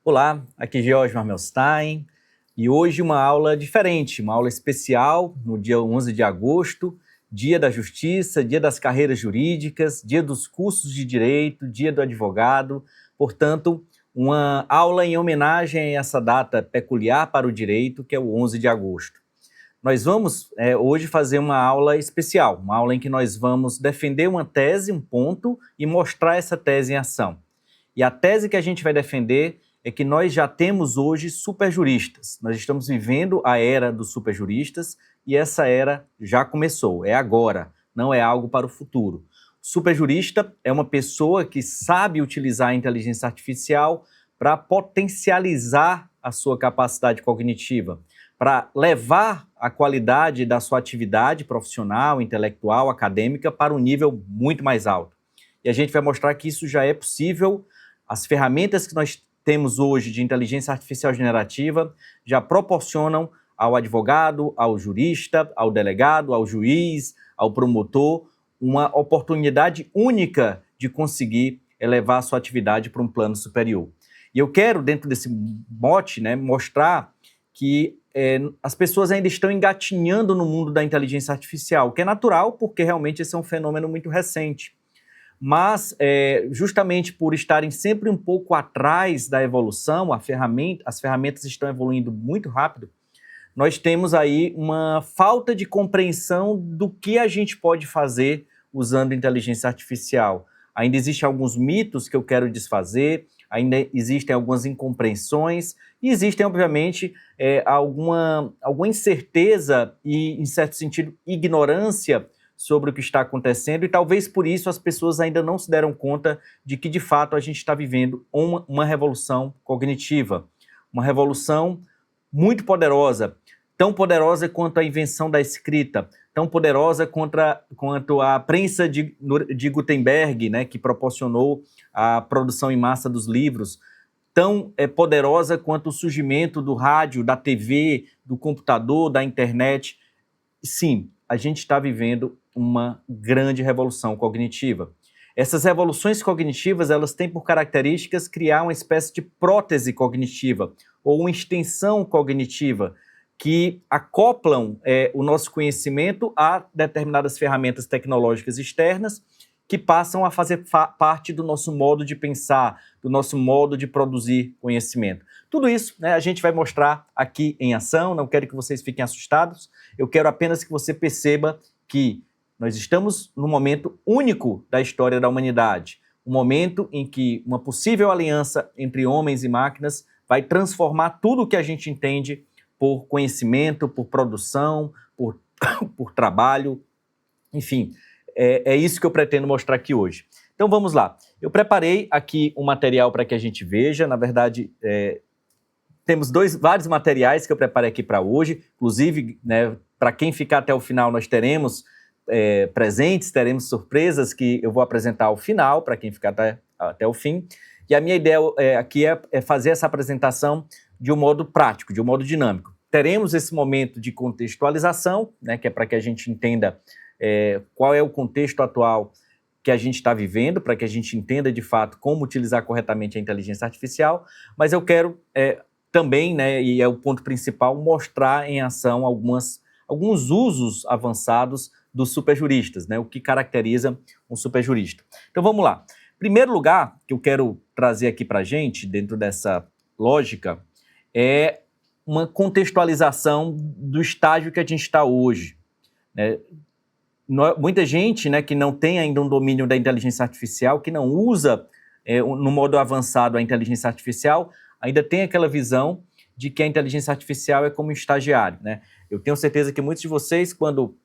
Olá, aqui é George Marmelstein e hoje uma aula diferente, uma aula especial no dia 11 de agosto, Dia da Justiça, Dia das Carreiras Jurídicas, Dia dos Cursos de Direito, Dia do Advogado, portanto, uma aula em homenagem a essa data peculiar para o direito, que é o 11 de agosto. Nós vamos hoje fazer uma aula especial, uma aula em que nós vamos defender uma tese, um ponto, e mostrar essa tese em ação. E a tese que a gente vai defender é que nós já temos hoje superjuristas. Nós estamos vivendo a era dos superjuristas e essa era já começou, é agora, não é algo para o futuro. O superjurista é uma pessoa que sabe utilizar a inteligência artificial para potencializar a sua capacidade cognitiva, para levar a qualidade da sua atividade profissional, intelectual, acadêmica para um nível muito mais alto. E a gente vai mostrar que isso já é possível. As ferramentas que nós temos hoje de inteligência artificial generativa já proporcionam ao advogado, ao jurista, ao delegado, ao juiz, ao promotor, uma oportunidade única de conseguir elevar a sua atividade para um plano superior. E eu quero, dentro desse mote, mostrar que as pessoas ainda estão engatinhando no mundo da inteligência artificial, o que é natural, porque realmente esse é um fenômeno muito recente. Mas, justamente por estarem sempre um pouco atrás da evolução, as ferramentas estão evoluindo muito rápido, nós temos aí uma falta de compreensão do que a gente pode fazer usando inteligência artificial. Ainda existem alguns mitos que eu quero desfazer, ainda existem algumas incompreensões e existem, obviamente, alguma incerteza e, em certo sentido, ignorância sobre o que está acontecendo e talvez por isso as pessoas ainda não se deram conta de que, de fato, a gente está vivendo uma revolução cognitiva, uma revolução muito poderosa, tão poderosa quanto a invenção da escrita, tão poderosa quanto a prensa de Gutenberg, que proporcionou a produção em massa dos livros, tão poderosa quanto o surgimento do rádio, da TV, do computador, da internet. Sim, a gente está vivendo uma grande revolução cognitiva. Essas revoluções cognitivas, elas têm por características criar uma espécie de prótese cognitiva ou uma extensão cognitiva que acoplam o nosso conhecimento a determinadas ferramentas tecnológicas externas que passam a fazer parte do nosso modo de pensar, do nosso modo de produzir conhecimento. Tudo isso a gente vai mostrar aqui em ação, não quero que vocês fiquem assustados, eu quero apenas que você perceba que nós estamos num momento único da história da humanidade, um momento em que uma possível aliança entre homens e máquinas vai transformar tudo o que a gente entende por conhecimento, por produção, por trabalho, enfim, é isso que eu pretendo mostrar aqui hoje. Então vamos lá, eu preparei aqui um material para que a gente veja, na verdade temos vários materiais que eu preparei aqui para hoje, inclusive para quem ficar até o final nós teremos presentes, teremos surpresas que eu vou apresentar ao final, para quem ficar até o fim. E a minha ideia aqui é fazer essa apresentação de um modo prático, de um modo dinâmico. Teremos esse momento de contextualização, que é para que a gente entenda qual é o contexto atual que a gente está vivendo, para que a gente entenda de fato como utilizar corretamente a inteligência artificial, mas eu quero também, e é o ponto principal, mostrar em ação alguns usos avançados dos superjuristas, o que caracteriza um superjurista. Então vamos lá. Primeiro lugar que eu quero trazer aqui para a gente, dentro dessa lógica, é uma contextualização do estágio que a gente está hoje. Muita gente que não tem ainda um domínio da inteligência artificial, que não usa no modo avançado a inteligência artificial, ainda tem aquela visão de que a inteligência artificial é como um estagiário. Eu tenho certeza que muitos de vocês, quando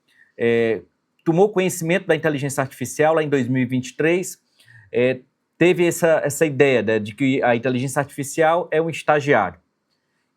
tomou conhecimento da inteligência artificial lá em 2023, teve essa ideia de que a inteligência artificial é um estagiário.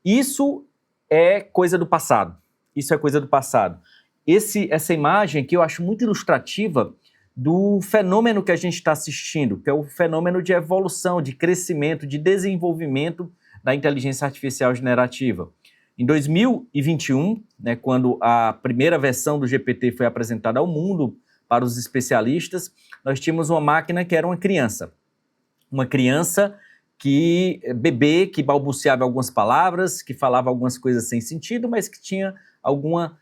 Isso é coisa do passado. Isso é coisa do passado. Essa imagem aqui eu acho muito ilustrativa do fenômeno que a gente está assistindo, que é o fenômeno de evolução, de crescimento, de desenvolvimento da inteligência artificial generativa. Em 2021, quando a primeira versão do GPT foi apresentada ao mundo para os especialistas, nós tínhamos uma máquina que era uma criança bebê que balbuciava algumas palavras, que falava algumas coisas sem sentido, mas que tinha alguma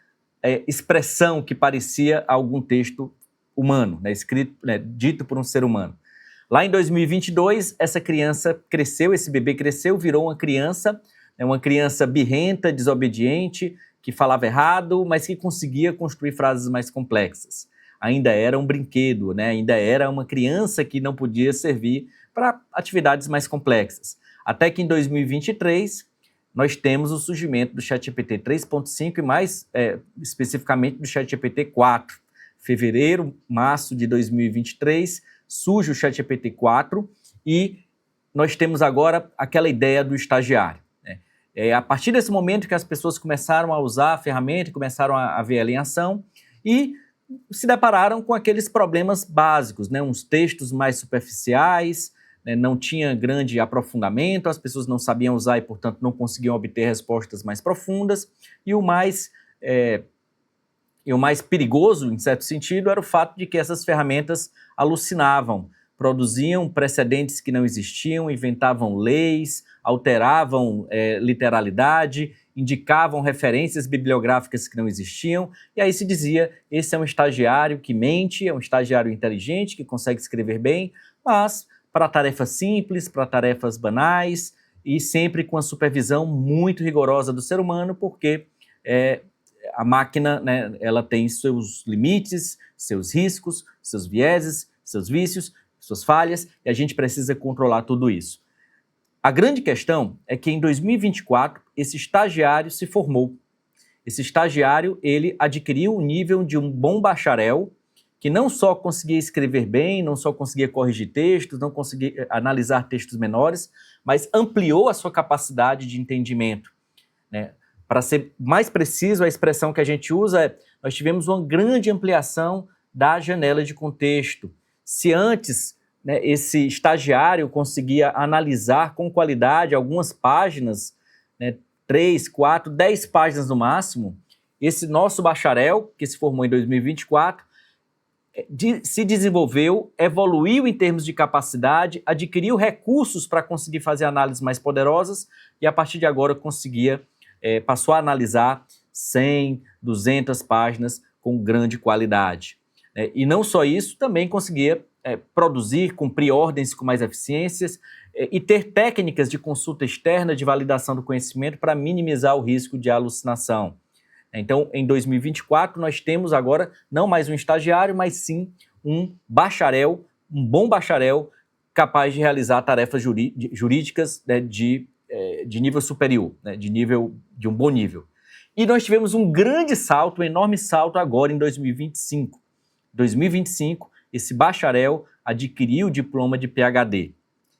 expressão que parecia algum texto humano, né, escrito, né, dito por um ser humano. Lá em 2022, essa criança cresceu, esse bebê cresceu, virou uma criança birrenta, desobediente, que falava errado, mas que conseguia construir frases mais complexas. Ainda era um brinquedo, né? Ainda era uma criança que não podia servir para atividades mais complexas. Até que em 2023, nós temos o surgimento do ChatGPT 3.5 e mais especificamente do ChatGPT 4. Fevereiro, março de 2023, surge o ChatGPT 4 e nós temos agora aquela ideia do estagiário. A partir desse momento que as pessoas começaram a usar a ferramenta, começaram a ver ela em ação e se depararam com aqueles problemas básicos, né? Uns textos mais superficiais, né? Não tinha grande aprofundamento, as pessoas não sabiam usar e, portanto, não conseguiam obter respostas mais profundas. E o mais perigoso, em certo sentido, era o fato de que essas ferramentas alucinavam, produziam precedentes que não existiam, inventavam leis, alteravam literalidade, indicavam referências bibliográficas que não existiam, e aí se dizia, esse é um estagiário que mente, é um estagiário inteligente, que consegue escrever bem, mas para tarefas simples, para tarefas banais, e sempre com a supervisão muito rigorosa do ser humano, porque a máquina, né, ela tem seus limites, seus riscos, seus vieses, seus vícios, suas falhas, e a gente precisa controlar tudo isso. A grande questão é que em 2024, esse estagiário se formou. Esse estagiário, ele adquiriu o nível de um bom bacharel, que não só conseguia escrever bem, não só conseguia corrigir textos, não conseguia analisar textos menores, mas ampliou a sua capacidade de entendimento, né? Para ser mais preciso, a expressão que a gente usa é: nós tivemos uma grande ampliação da janela de contexto. Se antes, né, esse estagiário conseguia analisar com qualidade algumas páginas, né, 3, 4, 10 páginas no máximo, esse nosso bacharel, que se formou em 2024, se desenvolveu, evoluiu em termos de capacidade, adquiriu recursos para conseguir fazer análises mais poderosas e, a partir de agora, passou a analisar 100, 200 páginas com grande qualidade. E não só isso, também conseguia produzir, cumprir ordens com mais eficiências e ter técnicas de consulta externa, de validação do conhecimento para minimizar o risco de alucinação. Então, em 2024, nós temos agora não mais um estagiário, mas sim um bacharel, um bom bacharel, capaz de realizar tarefas jurídicas, né, de nível superior, né, de um bom nível. E nós tivemos um grande salto, um enorme salto agora em 2025. 2025, esse bacharel adquiriu o diploma de PhD.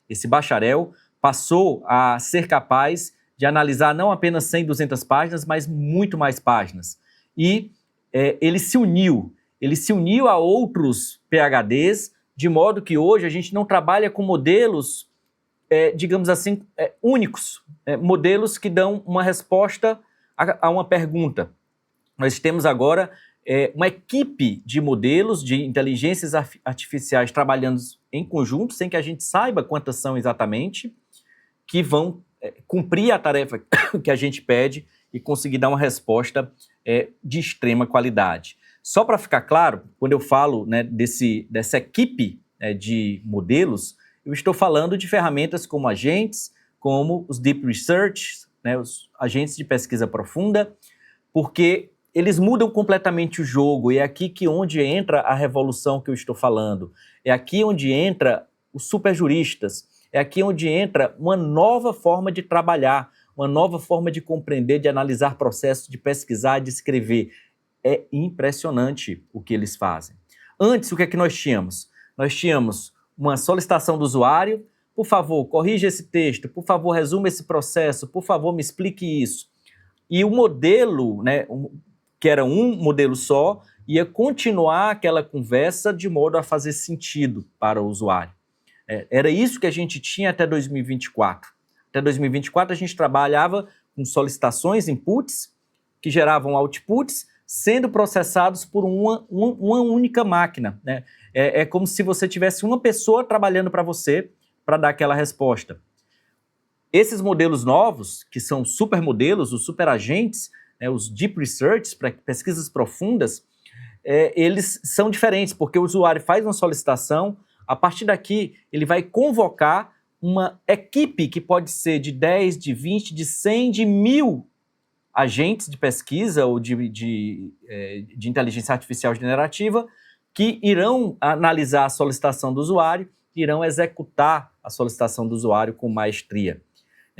Esse bacharel passou a ser capaz de analisar não apenas 100, 200 páginas, mas muito mais páginas. E ele se uniu a outros PhDs, de modo que hoje a gente não trabalha com modelos, digamos assim, únicos, modelos que dão uma resposta a uma pergunta. Nós temos agora uma equipe de modelos de inteligências artificiais trabalhando em conjunto, sem que a gente saiba quantas são exatamente, que vão cumprir a tarefa que a gente pede e conseguir dar uma resposta de extrema qualidade. Só para ficar claro, quando eu falo, né, dessa equipe de modelos, eu estou falando de ferramentas como agentes, como os Deep Research, né, os agentes de pesquisa profunda, porque eles mudam completamente o jogo, e é aqui onde entra a revolução que eu estou falando. É aqui onde entra os superjuristas, é aqui onde entra uma nova forma de trabalhar, uma nova forma de compreender, de analisar processos, de pesquisar, de escrever. É impressionante o que eles fazem. Antes, o que é que nós tínhamos? Nós tínhamos uma solicitação do usuário: por favor, corrija esse texto, por favor, resuma esse processo, por favor, me explique isso. E o modelo, né, que era um modelo só, ia continuar aquela conversa de modo a fazer sentido para o usuário. Era isso que a gente tinha até 2024. Até 2024 a gente trabalhava com solicitações, inputs, que geravam outputs, sendo processados por uma única máquina, né? É como se você tivesse uma pessoa trabalhando para você para dar aquela resposta. Esses modelos novos, que são supermodelos, os superagentes, né, os deep research, para pesquisas profundas, eles são diferentes, porque o usuário faz uma solicitação, a partir daqui ele vai convocar uma equipe que pode ser de 10, de 20, de 100, de 1000 agentes de pesquisa ou de inteligência artificial generativa que irão analisar a solicitação do usuário, irão executar a solicitação do usuário com maestria.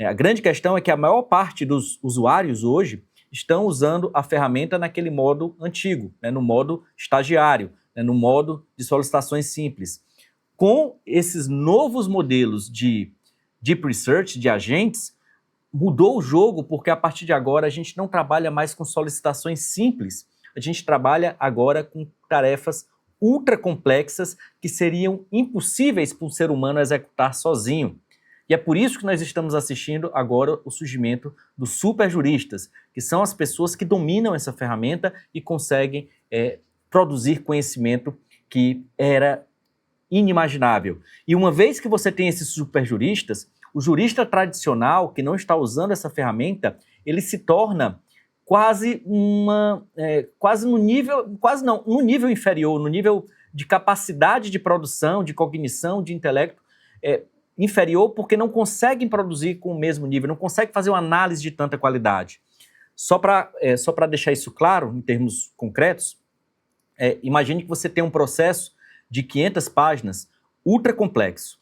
A grande questão é que a maior parte dos usuários hoje estão usando a ferramenta naquele modo antigo, né, no modo estagiário, né, no modo de solicitações simples. Com esses novos modelos de deep research, de agentes, mudou o jogo, porque a partir de agora a gente não trabalha mais com solicitações simples, a gente trabalha agora com tarefas ultra complexas que seriam impossíveis para um ser humano executar sozinho. E é por isso que nós estamos assistindo agora o surgimento dos superjuristas, que são as pessoas que dominam essa ferramenta e conseguem produzir conhecimento que era inimaginável. E uma vez que você tem esses superjuristas, o jurista tradicional que não está usando essa ferramenta, ele se torna quase no nível inferior, no nível de capacidade de produção, de cognição, de intelecto, inferior, porque não conseguem produzir com o mesmo nível, não conseguem fazer uma análise de tanta qualidade. Só para deixar isso claro, em termos concretos, imagine que você tem um processo de 500 páginas ultra complexo.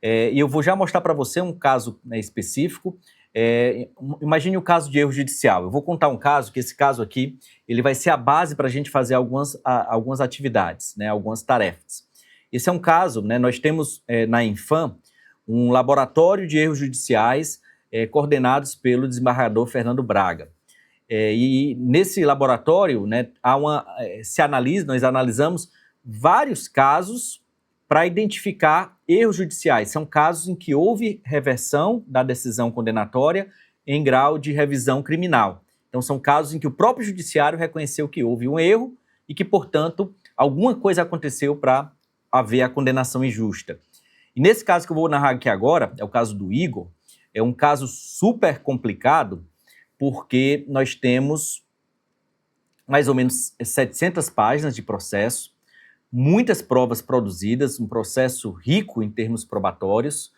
E eu vou já mostrar para você um caso específico. Imagine o caso de erro judicial. Eu vou contar um caso, que esse caso aqui ele vai ser a base para a gente fazer algumas atividades, né, algumas tarefas. Esse é um caso, né, nós temos na Infam um laboratório de erros judiciais coordenados pelo desembargador Fernando Braga. E nesse laboratório, né, nós analisamos vários casos para identificar erros judiciais. São casos em que houve reversão da decisão condenatória em grau de revisão criminal. Então são casos em que o próprio judiciário reconheceu que houve um erro e que, portanto, alguma coisa aconteceu para haver a condenação injusta. E nesse caso que eu vou narrar aqui agora, é o caso do Igor, é um caso super complicado, porque nós temos mais ou menos 700 páginas de processo, muitas provas produzidas, um processo rico em termos probatórios,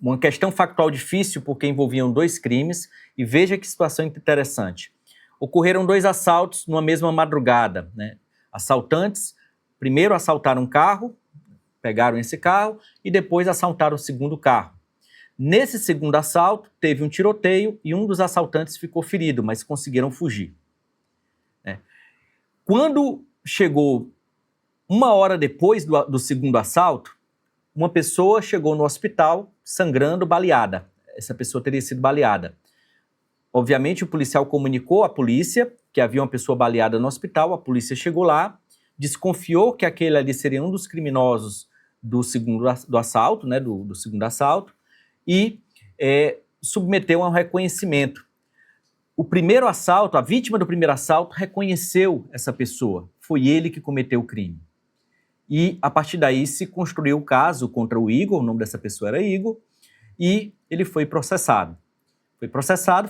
uma questão factual difícil porque envolviam 2 crimes, e veja que situação interessante. Ocorreram 2 assaltos numa mesma madrugada, né? Assaltantes primeiro assaltaram um carro, pegaram esse carro e depois assaltaram o segundo carro. Nesse segundo assalto, teve um tiroteio e um dos assaltantes ficou ferido, mas conseguiram fugir. Quando chegou 1 hora depois do segundo assalto, uma pessoa chegou no hospital sangrando, baleada. Essa pessoa teria sido baleada. Obviamente, o policial comunicou à polícia que havia uma pessoa baleada no hospital, a polícia chegou lá, desconfiou que aquele ali seria um dos criminosos do segundo assalto, né, do segundo assalto, e submeteu a um reconhecimento. O primeiro assalto, a vítima do primeiro assalto, reconheceu essa pessoa. Foi ele que cometeu o crime. E, a partir daí, se construiu o caso contra o Igor, o nome dessa pessoa era Igor, e ele foi processado.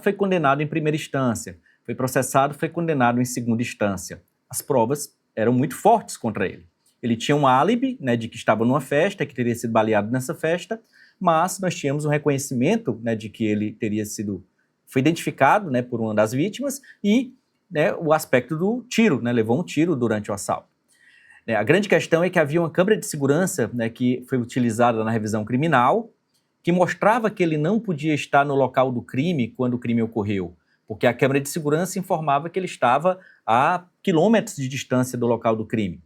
Foi condenado em primeira instância, foi processado, foi condenado em segunda instância. As provas eram muito fortes contra ele. Ele tinha um álibi, né, de que estava numa festa, que teria sido baleado nessa festa, mas nós tínhamos um reconhecimento, né, de que ele foi identificado, né, por uma das vítimas, e, né, o aspecto do tiro, né, levou um tiro durante o assalto. A grande questão é que havia uma câmera de segurança, né, que foi utilizada na revisão criminal, que mostrava que ele não podia estar no local do crime quando o crime ocorreu, porque a câmera de segurança informava que ele estava a quilômetros de distância do local do crime.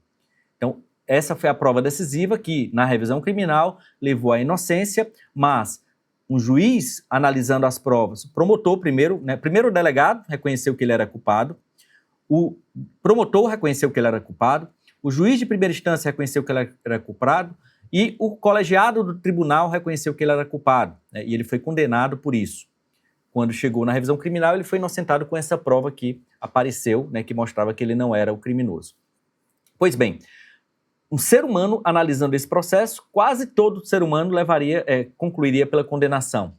Então, essa foi a prova decisiva que, na revisão criminal, levou à inocência, mas um juiz, analisando as provas, o promotor primeiro o delegado reconheceu que ele era culpado, o promotor reconheceu que ele era culpado, o juiz de primeira instância reconheceu que ele era culpado e o colegiado do tribunal reconheceu que ele era culpado, né, e ele foi condenado por isso. Quando chegou na revisão criminal, ele foi inocentado com essa prova que apareceu, né, que mostrava que ele não era o criminoso. Pois bem, um ser humano analisando esse processo, quase todo ser humano concluiria pela condenação.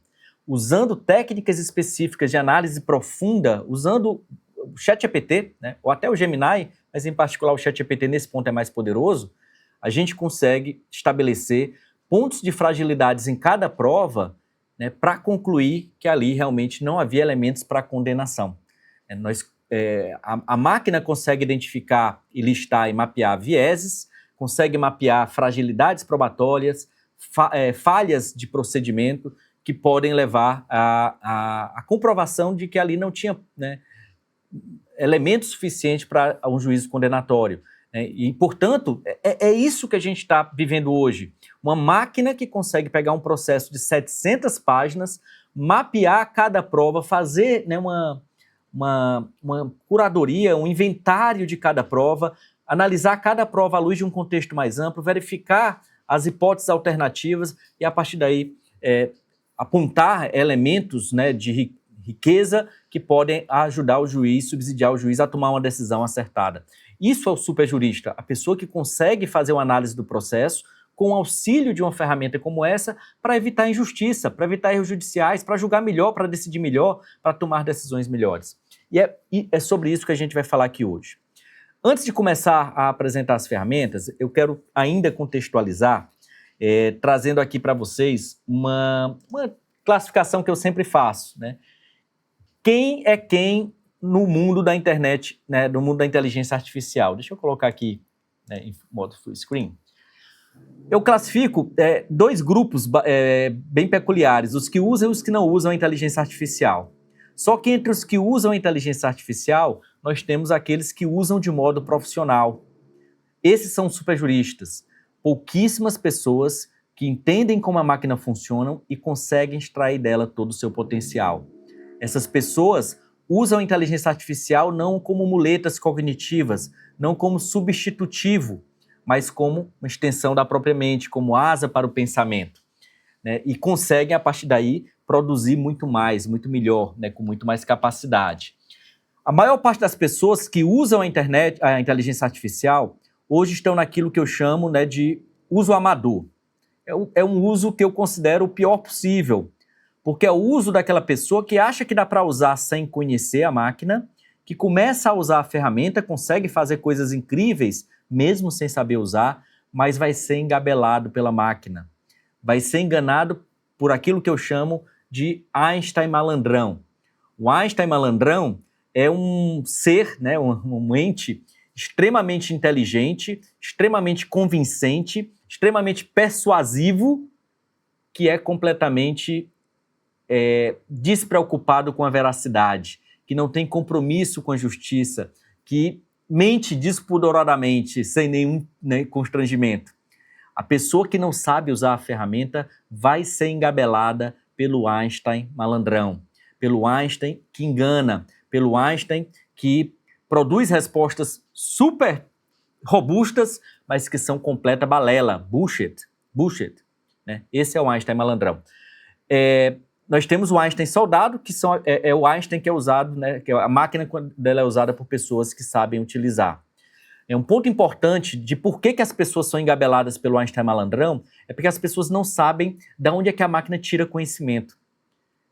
Usando técnicas específicas de análise profunda, usando o ChatGPT, né, ou até o Gemini, mas em particular o ChatGPT nesse ponto é mais poderoso, a gente consegue estabelecer pontos de fragilidades em cada prova, né, para concluir que ali realmente não havia elementos para condenação. A máquina consegue identificar e listar e mapear vieses, consegue mapear fragilidades probatórias, falhas de procedimento que podem levar à comprovação de que ali não tinha, né, elementos suficientes para um juízo condenatório. E, portanto, é isso que a gente está vivendo hoje. Uma máquina que consegue pegar um processo de 700 páginas, mapear cada prova, fazer, né, uma curadoria, um inventário de cada prova, analisar cada prova à luz de um contexto mais amplo, verificar as hipóteses alternativas e, a partir daí, apontar elementos, né, de riqueza que podem ajudar o juiz, subsidiar o juiz a tomar uma decisão acertada. Isso é o superjurista, a pessoa que consegue fazer uma análise do processo com o auxílio de uma ferramenta como essa para evitar injustiça, para evitar erros judiciais, para julgar melhor, para decidir melhor, para tomar decisões melhores. E é sobre isso que a gente vai falar aqui hoje. Antes de começar a apresentar as ferramentas, eu quero ainda contextualizar, trazendo aqui para vocês uma classificação que eu sempre faço, né? Quem é quem no mundo da internet, né, no mundo da inteligência artificial? Deixa eu colocar aqui, né, em modo full screen. Eu classifico dois grupos bem peculiares, os que usam e os que não usam a inteligência artificial. Só que entre os que usam a inteligência artificial, nós temos aqueles que usam de modo profissional. Esses são superjuristas. Pouquíssimas pessoas que entendem como a máquina funciona e conseguem extrair dela todo o seu potencial. Essas pessoas usam a inteligência artificial não como muletas cognitivas, não como substitutivo, mas como uma extensão da própria mente, como asa para o pensamento, né? E conseguem, a partir daí, produzir muito mais, muito melhor, né? Com muito mais capacidade. A maior parte das pessoas que usam a inteligência artificial, hoje estão naquilo que eu chamo, né, de uso amador. É um uso que eu considero o pior possível, porque é o uso daquela pessoa que acha que dá para usar sem conhecer a máquina, que começa a usar a ferramenta, consegue fazer coisas incríveis, mesmo sem saber usar, mas vai ser engabelado pela máquina. Vai ser enganado por aquilo que eu chamo de Einstein malandrão. O Einstein malandrão é um ser, né, um ente extremamente inteligente, extremamente convincente, extremamente persuasivo, que é completamente despreocupado com a veracidade, que não tem compromisso com a justiça, que mente despudoradamente, sem nenhum, né, constrangimento. A pessoa que não sabe usar a ferramenta vai ser engabelada pelo Einstein malandrão, pelo Einstein que engana, pelo Einstein que produz respostas super robustas, mas que são completa balela, bullshit, né? Esse é o Einstein malandrão. Nós temos o Einstein soldado, que é o Einstein que é usado, né, que a máquina dela é usada por pessoas que sabem utilizar. Um ponto importante de por que as pessoas são engabeladas pelo Einstein malandrão é porque as pessoas não sabem de onde é que a máquina tira conhecimento,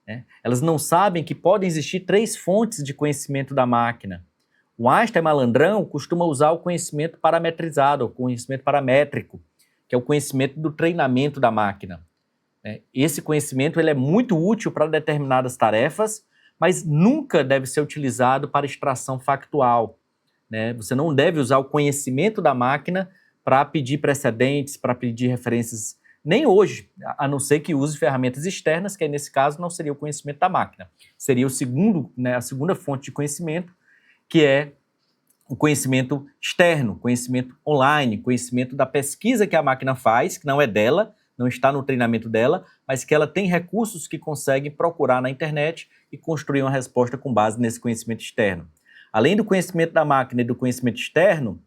né? Elas não sabem que podem existir 3 fontes de conhecimento da máquina. O Einstein malandrão costuma usar o conhecimento parametrizado, o conhecimento paramétrico, que é o conhecimento do treinamento da máquina. Esse conhecimento ele é muito útil para determinadas tarefas, mas nunca deve ser utilizado para extração factual, né? Você não deve usar o conhecimento da máquina para pedir precedentes, para pedir referências, nem hoje, a não ser que use ferramentas externas, que aí, nesse caso não seria o conhecimento da máquina. Seria a segunda fonte de conhecimento, que é o conhecimento externo, conhecimento online, conhecimento da pesquisa que a máquina faz, que não é dela, não está no treinamento dela, mas que ela tem recursos que consegue procurar na internet e construir uma resposta com base nesse conhecimento externo. Além do conhecimento da máquina e do conhecimento externo,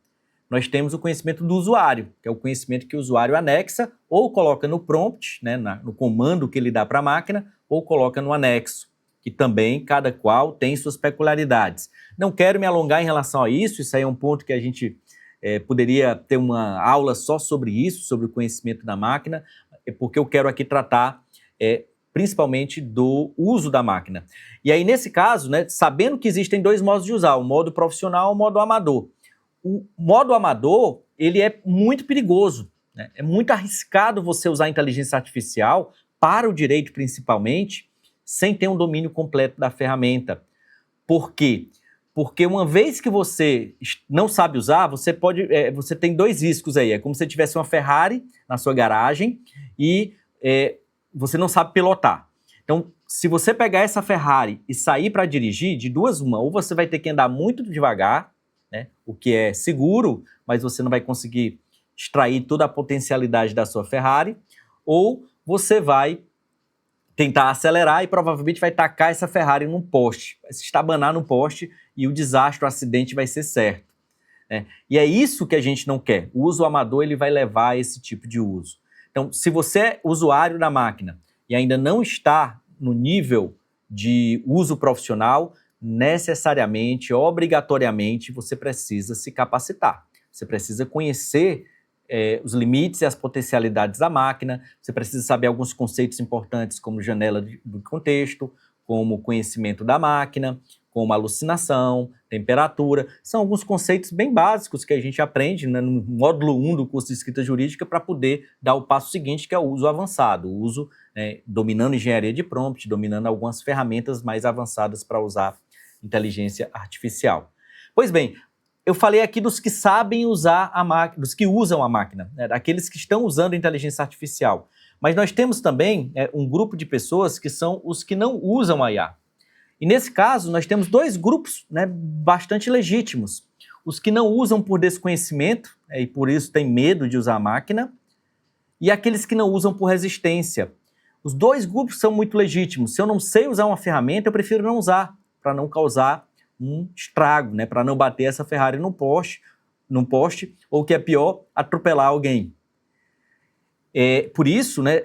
nós temos o conhecimento do usuário, que é o conhecimento que o usuário anexa ou coloca no prompt, né, no comando que ele dá para a máquina, ou coloca no anexo, que também cada qual tem suas peculiaridades. Não quero me alongar em relação a isso aí é um ponto que a gente poderia ter uma aula só sobre isso, sobre o conhecimento da máquina, porque eu quero aqui tratar principalmente do uso da máquina. E aí, nesse caso, né, sabendo que existem dois modos de usar, o modo profissional e o modo amador. O modo amador, ele é muito perigoso, né? É muito arriscado você usar a inteligência artificial para o direito, principalmente, sem ter um domínio completo da ferramenta. Por quê? Porque uma vez que você não sabe usar, você tem dois riscos aí. É como se você tivesse uma Ferrari na sua garagem e você não sabe pilotar. Então, se você pegar essa Ferrari e sair para dirigir, de duas uma, ou você vai ter que andar muito devagar, né, o que é seguro, mas você não vai conseguir extrair toda a potencialidade da sua Ferrari, ou você vai tentar acelerar e provavelmente vai tacar essa Ferrari num poste, vai se estabanar no poste e o desastre, o acidente vai ser certo, né? E é isso que a gente não quer. O uso amador ele vai levar a esse tipo de uso. Então, se você é usuário da máquina e ainda não está no nível de uso profissional, necessariamente, obrigatoriamente, você precisa se capacitar. Você precisa conhecer os limites e as potencialidades da máquina, você precisa saber alguns conceitos importantes como janela do contexto, como conhecimento da máquina, como alucinação, temperatura. São alguns conceitos bem básicos que a gente aprende, né, no módulo 1 do curso de escrita jurídica para poder dar o passo seguinte, que é o uso avançado, o uso dominando engenharia de prompt, dominando algumas ferramentas mais avançadas para usar inteligência artificial. Pois bem, eu falei aqui dos que sabem usar a máquina, dos que usam a máquina, né, daqueles que estão usando a inteligência artificial. Mas nós temos também um grupo de pessoas que são os que não usam a IA. E nesse caso, nós temos dois grupos, né, bastante legítimos. Os que não usam por desconhecimento, e por isso têm medo de usar a máquina, e aqueles que não usam por resistência. Os dois grupos são muito legítimos. Se eu não sei usar uma ferramenta, eu prefiro não usar, para não causar um estrago, né, para não bater essa Ferrari num poste, ou o que é pior, atropelar alguém. Por isso, né,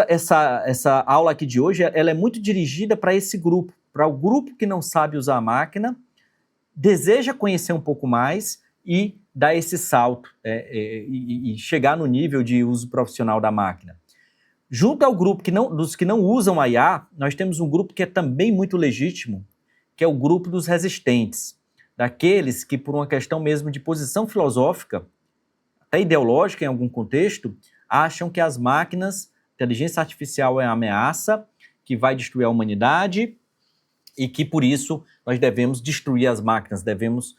essa aula aqui de hoje, ela é muito dirigida para esse grupo, para o grupo que não sabe usar a máquina, deseja conhecer um pouco mais e dar esse salto e chegar no nível de uso profissional da máquina. Junto ao grupo dos que não usam a IA, nós temos um grupo que é também muito legítimo, que é o grupo dos resistentes, daqueles que, por uma questão mesmo de posição filosófica, até ideológica em algum contexto, acham que as máquinas, inteligência artificial é uma ameaça, que vai destruir a humanidade e que, por isso, nós devemos destruir as máquinas, devemos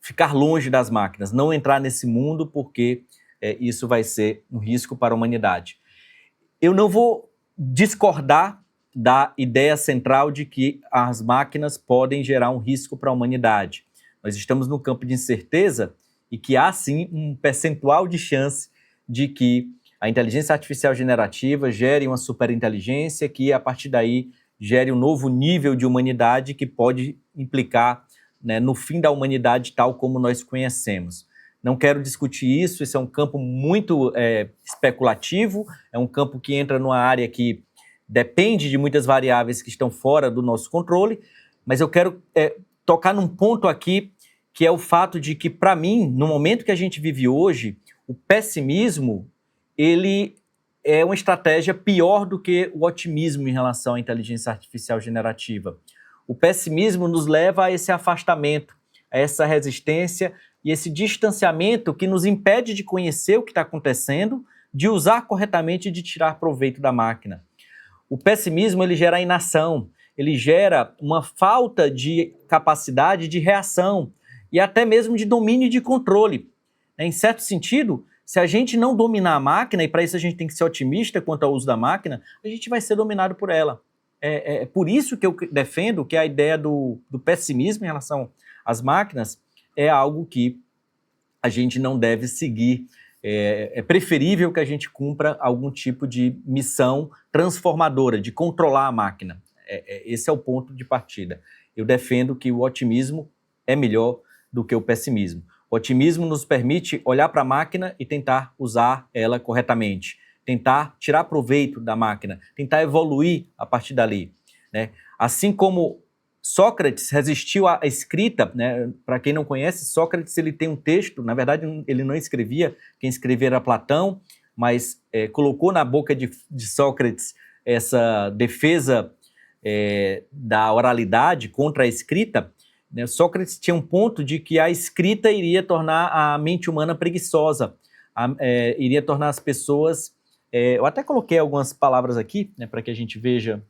ficar longe das máquinas, não entrar nesse mundo porque isso vai ser um risco para a humanidade. Eu não vou discordar da ideia central de que as máquinas podem gerar um risco para a humanidade. Nós estamos no campo de incerteza e que há, sim, um percentual de chance de que a inteligência artificial generativa gere uma superinteligência que, a partir daí, gere um novo nível de humanidade que pode implicar, né, no fim da humanidade tal como nós conhecemos. Não quero discutir isso, esse é um campo muito especulativo, é um campo que entra numa área que depende de muitas variáveis que estão fora do nosso controle, mas eu quero tocar num ponto aqui, que é o fato de que, para mim, no momento que a gente vive hoje, o pessimismo, ele é uma estratégia pior do que o otimismo em relação à inteligência artificial generativa. O pessimismo nos leva a esse afastamento, a essa resistência e esse distanciamento que nos impede de conhecer o que está acontecendo, de usar corretamente e de tirar proveito da máquina. O pessimismo, ele gera inação, ele gera uma falta de capacidade de reação e até mesmo de domínio e de controle. Em certo sentido, se a gente não dominar a máquina, e para isso a gente tem que ser otimista quanto ao uso da máquina, a gente vai ser dominado por ela. É por isso que eu defendo que a ideia do pessimismo em relação às máquinas é algo que a gente não deve seguir. É preferível que a gente cumpra algum tipo de missão transformadora, de controlar a máquina. Esse é o ponto de partida. Eu defendo que o otimismo é melhor do que o pessimismo. O otimismo nos permite olhar para a máquina e tentar usar ela corretamente, tentar tirar proveito da máquina, tentar evoluir a partir dali, né? Assim como Sócrates resistiu à escrita, né? Para quem não conhece, Sócrates ele tem um texto, na verdade ele não escrevia, quem escrevia era Platão, mas colocou na boca de Sócrates essa defesa da oralidade contra a escrita, né? Sócrates tinha um ponto de que a escrita iria tornar a mente humana preguiçosa, iria tornar as pessoas... eu até coloquei algumas palavras aqui, né, para que a gente veja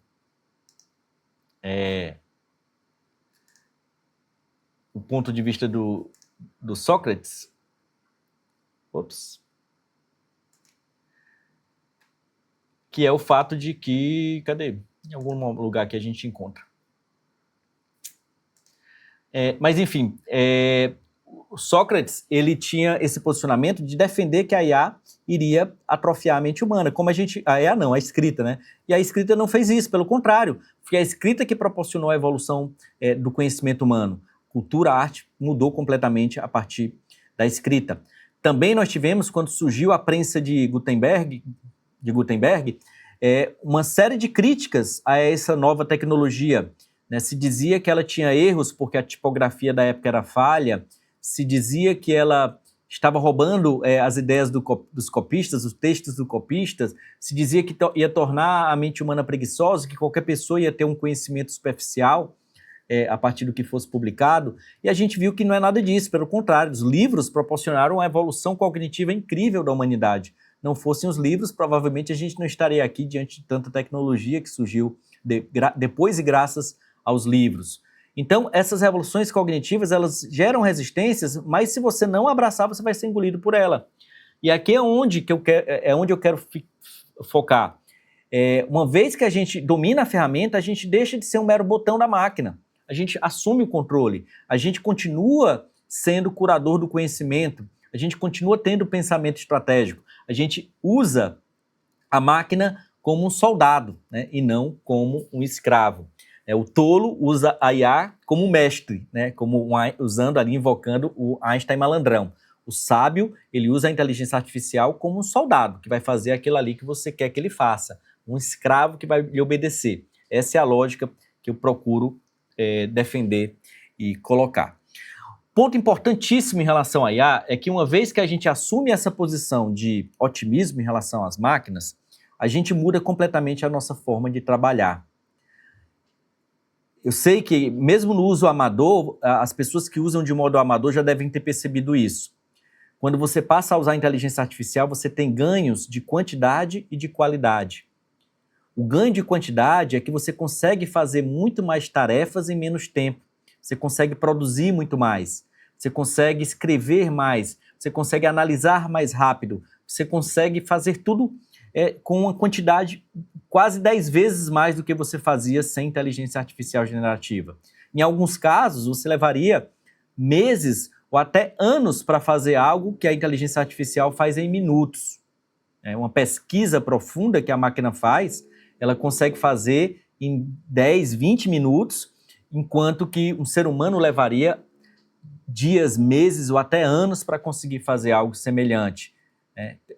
o ponto de vista do Sócrates. Ops. Que é o fato de que... Cadê? Em algum lugar que a gente encontra. Mas, enfim, Sócrates ele tinha esse posicionamento de defender que a IA iria atrofiar a mente humana, como a IA não, a escrita, né? E a escrita não fez isso, pelo contrário, foi a escrita que proporcionou a evolução do conhecimento humano. Cultura, arte mudou completamente a partir da escrita. Também nós tivemos, quando surgiu a prensa de Gutenberg, uma série de críticas a essa nova tecnologia, né? Se dizia que ela tinha erros porque a tipografia da época era falha, se dizia que ela estava roubando as ideias dos copistas, os textos dos copistas, se dizia que ia tornar a mente humana preguiçosa, que qualquer pessoa ia ter um conhecimento superficial a partir do que fosse publicado, e a gente viu que não é nada disso, pelo contrário, os livros proporcionaram uma evolução cognitiva incrível da humanidade. Não fossem os livros, provavelmente a gente não estaria aqui diante de tanta tecnologia que surgiu depois e graças aos livros. Então, essas revoluções cognitivas, elas geram resistências, mas se você não abraçar, você vai ser engolido por ela. E aqui é onde eu quero focar. Uma vez que a gente domina a ferramenta, a gente deixa de ser um mero botão da máquina. A gente assume o controle, a gente continua sendo curador do conhecimento, a gente continua tendo pensamento estratégico, a gente usa a máquina como um soldado, né, e não como um escravo. O tolo usa a IA como um mestre, né, usando ali, invocando o Einstein malandrão. O sábio, ele usa a inteligência artificial como um soldado, que vai fazer aquilo ali que você quer que ele faça. Um escravo que vai lhe obedecer. Essa é a lógica que eu procuro defender e colocar. Ponto importantíssimo em relação à IA é que uma vez que a gente assume essa posição de otimismo em relação às máquinas, a gente muda completamente a nossa forma de trabalhar. Eu sei que, mesmo no uso amador, as pessoas que usam de modo amador já devem ter percebido isso. Quando você passa a usar a inteligência artificial, você tem ganhos de quantidade e de qualidade. O ganho de quantidade é que você consegue fazer muito mais tarefas em menos tempo. Você consegue produzir muito mais. Você consegue escrever mais. Você consegue analisar mais rápido. Você consegue fazer tudo com uma quantidade quase 10 vezes mais do que você fazia sem inteligência artificial generativa. Em alguns casos, você levaria meses ou até anos para fazer algo que a inteligência artificial faz em minutos. Uma pesquisa profunda que a máquina faz, ela consegue fazer em 10, 20 minutos, enquanto que um ser humano levaria dias, meses ou até anos para conseguir fazer algo semelhante.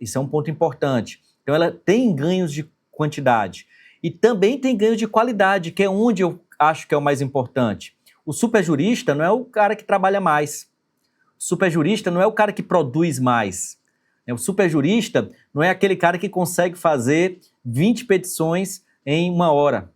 Isso é um ponto importante. Então, ela tem ganhos de quantidade e também tem ganhos de qualidade, que é onde eu acho que é o mais importante. O superjurista não é o cara que trabalha mais. O superjurista não é o cara que produz mais. O superjurista não é aquele cara que consegue fazer 20 petições em 1 hora.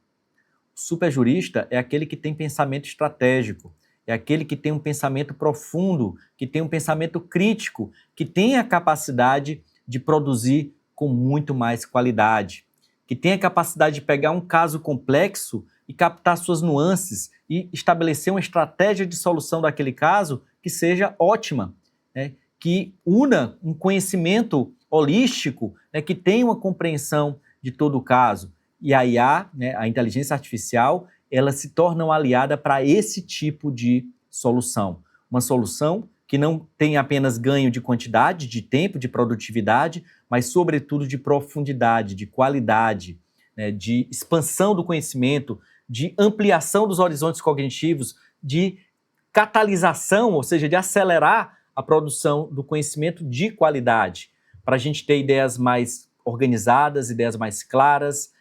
O superjurista é aquele que tem pensamento estratégico, é aquele que tem um pensamento profundo, que tem um pensamento crítico, que tem a capacidade de produzir com muito mais qualidade, que tem a capacidade de pegar um caso complexo e captar suas nuances e estabelecer uma estratégia de solução daquele caso que seja ótima, né? Que una um conhecimento holístico, né, que tenha uma compreensão de todo o caso. E a IA, né, a inteligência artificial, ela se torna uma aliada para esse tipo de solução. Uma solução que não tem apenas ganho de quantidade, de tempo, de produtividade, mas, sobretudo, de profundidade, de qualidade, né, de expansão do conhecimento, de ampliação dos horizontes cognitivos, de catalisação, ou seja, de acelerar a produção do conhecimento de qualidade, para a gente ter ideias mais organizadas, ideias mais claras,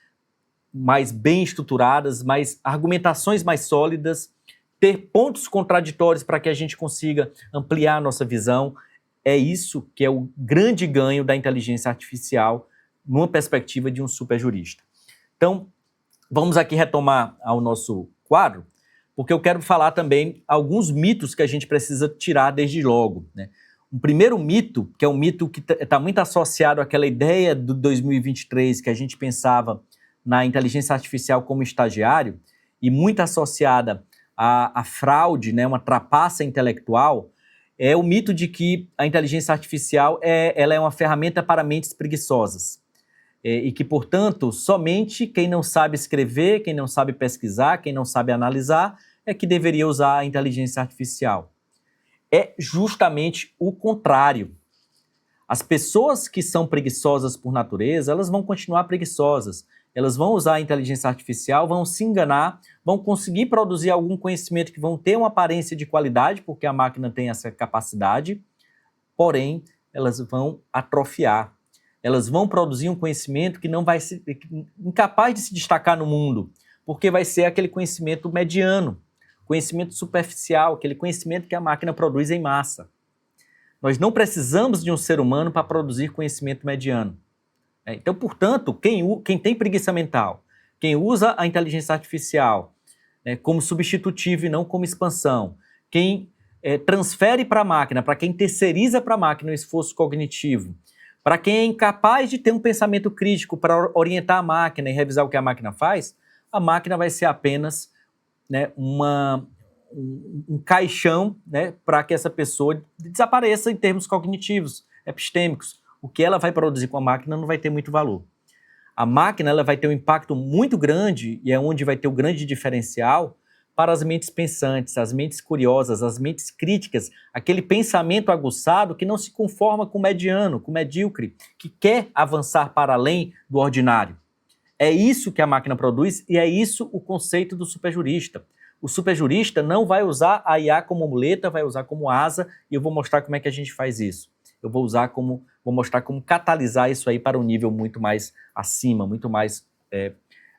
mais bem estruturadas, mais argumentações mais sólidas, ter pontos contraditórios para que a gente consiga ampliar a nossa visão. É isso que é o grande ganho da inteligência artificial numa perspectiva de um superjurista. Então, vamos aqui retomar ao nosso quadro, porque eu quero falar também alguns mitos que a gente precisa tirar desde logo, né? Um primeiro mito, que é um mito que está muito associado àquela ideia do 2023, que a gente pensava na inteligência artificial como estagiário, e muito associada à fraude, né, uma trapaça intelectual, é o mito de que a inteligência artificial ela é uma ferramenta para mentes preguiçosas. E que, portanto, somente quem não sabe escrever, quem não sabe pesquisar, quem não sabe analisar, é que deveria usar a inteligência artificial. É justamente o contrário. As pessoas que são preguiçosas por natureza, elas vão continuar preguiçosas. Elas vão usar a inteligência artificial, vão se enganar, vão conseguir produzir algum conhecimento que vão ter uma aparência de qualidade, porque a máquina tem essa capacidade, porém, elas vão atrofiar. Elas vão produzir um conhecimento que não vai ser incapaz de se destacar no mundo, porque vai ser aquele conhecimento mediano, conhecimento superficial, aquele conhecimento que a máquina produz em massa. Nós não precisamos de um ser humano para produzir conhecimento mediano. Então, portanto, quem tem preguiça mental, quem usa a inteligência artificial, né, como substitutivo e não como expansão, quem transfere para a máquina, para quem terceiriza para a máquina o esforço cognitivo, para quem é incapaz de ter um pensamento crítico para orientar a máquina e revisar o que a máquina faz, a máquina vai ser apenas, né, um caixão, né, para que essa pessoa desapareça em termos cognitivos, epistêmicos. O que ela vai produzir com a máquina não vai ter muito valor. A máquina ela vai ter um impacto muito grande, e é onde vai ter o grande diferencial, para as mentes pensantes, as mentes curiosas, as mentes críticas, aquele pensamento aguçado que não se conforma com o mediano, com o medíocre, que quer avançar para além do ordinário. É isso que a máquina produz e é isso o conceito do superjurista. O superjurista não vai usar a IA como muleta, vai usar como asa, e eu vou mostrar como é que a gente faz isso. Eu vou mostrar como catalisar isso aí para um nível muito mais acima, muito mais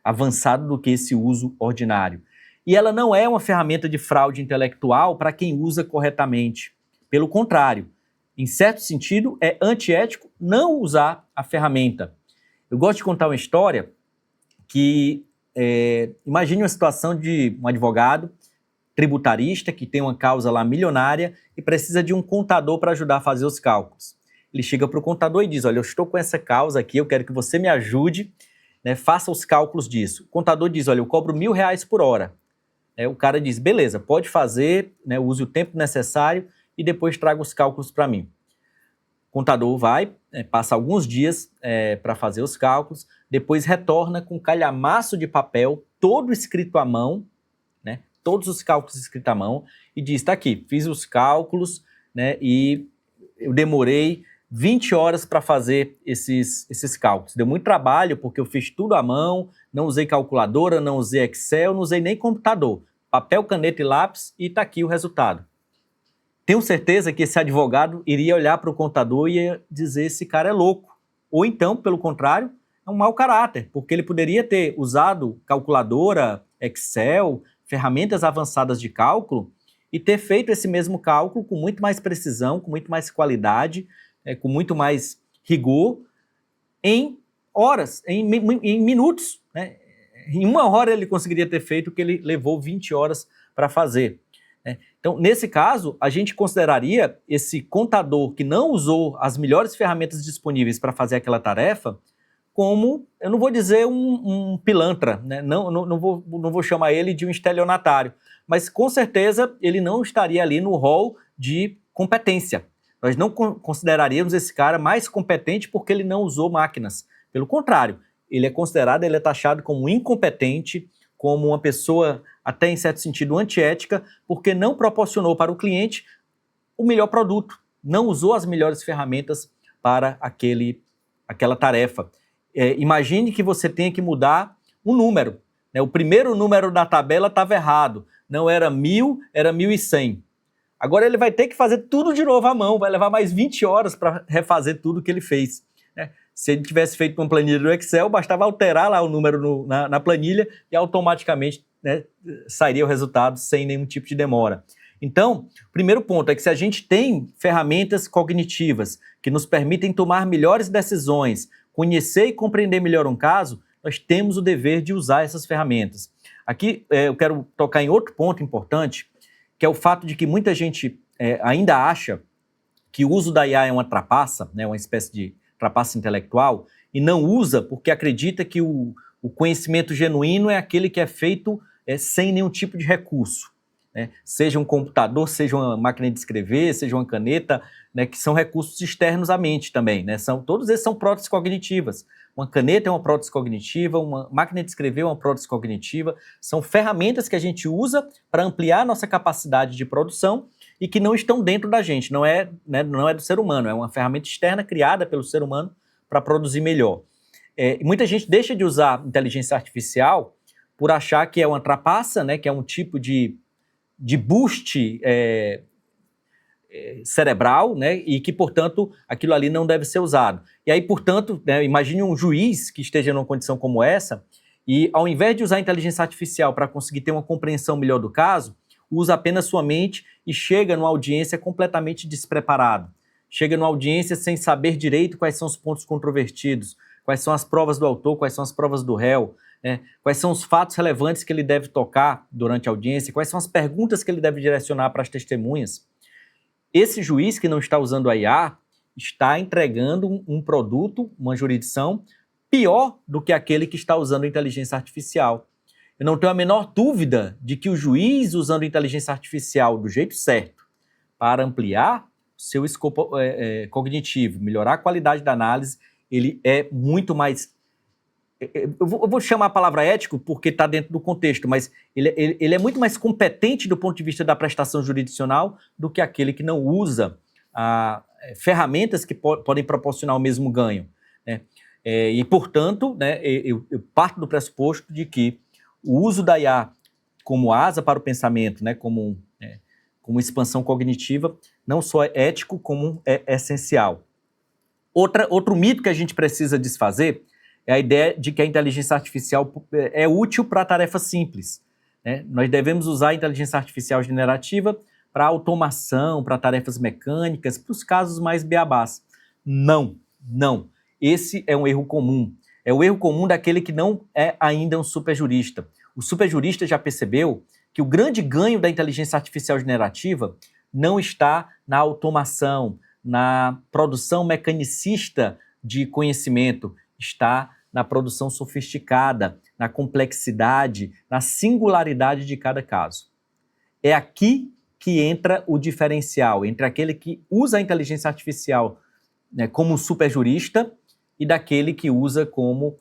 avançado do que esse uso ordinário. E ela não é uma ferramenta de fraude intelectual para quem usa corretamente. Pelo contrário, em certo sentido, é antiético não usar a ferramenta. Eu gosto de contar uma história que imagine uma situação de um advogado tributarista que tem uma causa lá milionária e precisa de um contador para ajudar a fazer os cálculos. Ele chega para o contador e diz: olha, eu estou com essa causa aqui, eu quero que você me ajude, né, faça os cálculos disso. O contador diz: olha, eu cobro R$1.000 por hora. O cara diz: beleza, pode fazer, né, use o tempo necessário e depois traga os cálculos para mim. O contador vai, passa alguns dias para fazer os cálculos, depois retorna com um calhamaço de papel, todo escrito à mão, né, todos os cálculos escritos à mão, e diz: está aqui, fiz os cálculos, né, e eu demorei 20 horas para fazer esses cálculos. Deu muito trabalho, porque eu fiz tudo à mão, não usei calculadora, não usei Excel, não usei nem computador. Papel, caneta e lápis, e está aqui o resultado. Tenho certeza que esse advogado iria olhar para o contador e ia dizer: esse cara é louco. Ou então, pelo contrário, é um mau caráter, porque ele poderia ter usado calculadora, Excel, ferramentas avançadas de cálculo e ter feito esse mesmo cálculo com muito mais precisão, com muito mais qualidade, com muito mais rigor, em horas, em minutos, né? Em 1 hora ele conseguiria ter feito o que ele levou 20 horas para fazer. Então, nesse caso, a gente consideraria esse contador que não usou as melhores ferramentas disponíveis para fazer aquela tarefa como, eu não vou dizer um pilantra, né? não vou chamar ele de um estelionatário, mas com certeza ele não estaria ali no rol de competência. Nós não consideraríamos esse cara mais competente porque ele não usou máquinas. Pelo contrário, ele é taxado como incompetente, como uma pessoa, até em certo sentido, antiética, porque não proporcionou para o cliente o melhor produto, não usou as melhores ferramentas para aquela tarefa. Imagine que você tenha que mudar um número, né? O primeiro número da tabela estava errado, não era 1.000, era 1.100. Agora ele vai ter que fazer tudo de novo à mão, vai levar mais 20 horas para refazer tudo que ele fez. Se ele tivesse feito uma planilha do Excel, bastava alterar lá o número na planilha e automaticamente, né, sairia o resultado sem nenhum tipo de demora. Então, o primeiro ponto é que se a gente tem ferramentas cognitivas que nos permitem tomar melhores decisões, conhecer e compreender melhor um caso, nós temos o dever de usar essas ferramentas. Aqui eu quero tocar em outro ponto importante, que é o fato de que muita gente ainda acha que o uso da IA é uma trapaça, né, uma espécie de trapaça intelectual, e não usa porque acredita que o conhecimento genuíno é aquele que é feito sem nenhum tipo de recurso. Né? Seja um computador, seja uma máquina de escrever, seja uma caneta, né, que são recursos externos à mente também. Né? Todos esses são próteses cognitivas. Uma caneta é uma prótese cognitiva, uma máquina de escrever é uma prótese cognitiva. São ferramentas que a gente usa para ampliar nossa capacidade de produção e que não estão dentro da gente, não é do ser humano, é uma ferramenta externa criada pelo ser humano para produzir melhor. Muita gente deixa de usar inteligência artificial por achar que é uma trapaça, né, que é um tipo de boost cerebral, né, e que, portanto, aquilo ali não deve ser usado. E aí, portanto, né, imagine um juiz que esteja numa condição como essa e, ao invés de usar a inteligência artificial para conseguir ter uma compreensão melhor do caso, usa apenas sua mente e chega numa audiência completamente despreparado. Chega numa audiência sem saber direito quais são os pontos controvertidos, quais são as provas do autor, quais são as provas do réu, né? Quais são os fatos relevantes que ele deve tocar durante a audiência, quais são as perguntas que ele deve direcionar para as testemunhas. Esse juiz que não está usando a IA está entregando um produto, uma jurisdição, pior do que aquele que está usando inteligência artificial. Eu não tenho a menor dúvida de que o juiz usando inteligência artificial do jeito certo para ampliar seu escopo cognitivo, melhorar a qualidade da análise, ele é muito mais... Eu vou chamar a palavra ético porque está dentro do contexto, mas ele é muito mais competente do ponto de vista da prestação jurisdicional do que aquele que não usa ferramentas que podem proporcionar o mesmo ganho. Né? E, portanto, né, eu parto do pressuposto de que o uso da IA como asa para o pensamento, né, como expansão cognitiva, não só é ético, como é essencial. Outro mito que a gente precisa desfazer é a ideia de que a inteligência artificial é útil para tarefas simples. Né? Nós devemos usar a inteligência artificial generativa para automação, para tarefas mecânicas, para os casos mais beabás. Não. Esse é um erro comum. É o erro comum daquele que não é ainda um superjurista. O superjurista já percebeu que o grande ganho da inteligência artificial generativa não está na automação, na produção mecanicista de conhecimento, está na produção sofisticada, na complexidade, na singularidade de cada caso. É aqui que entra o diferencial entre aquele que usa a inteligência artificial, né, como superjurista e daquele que usa como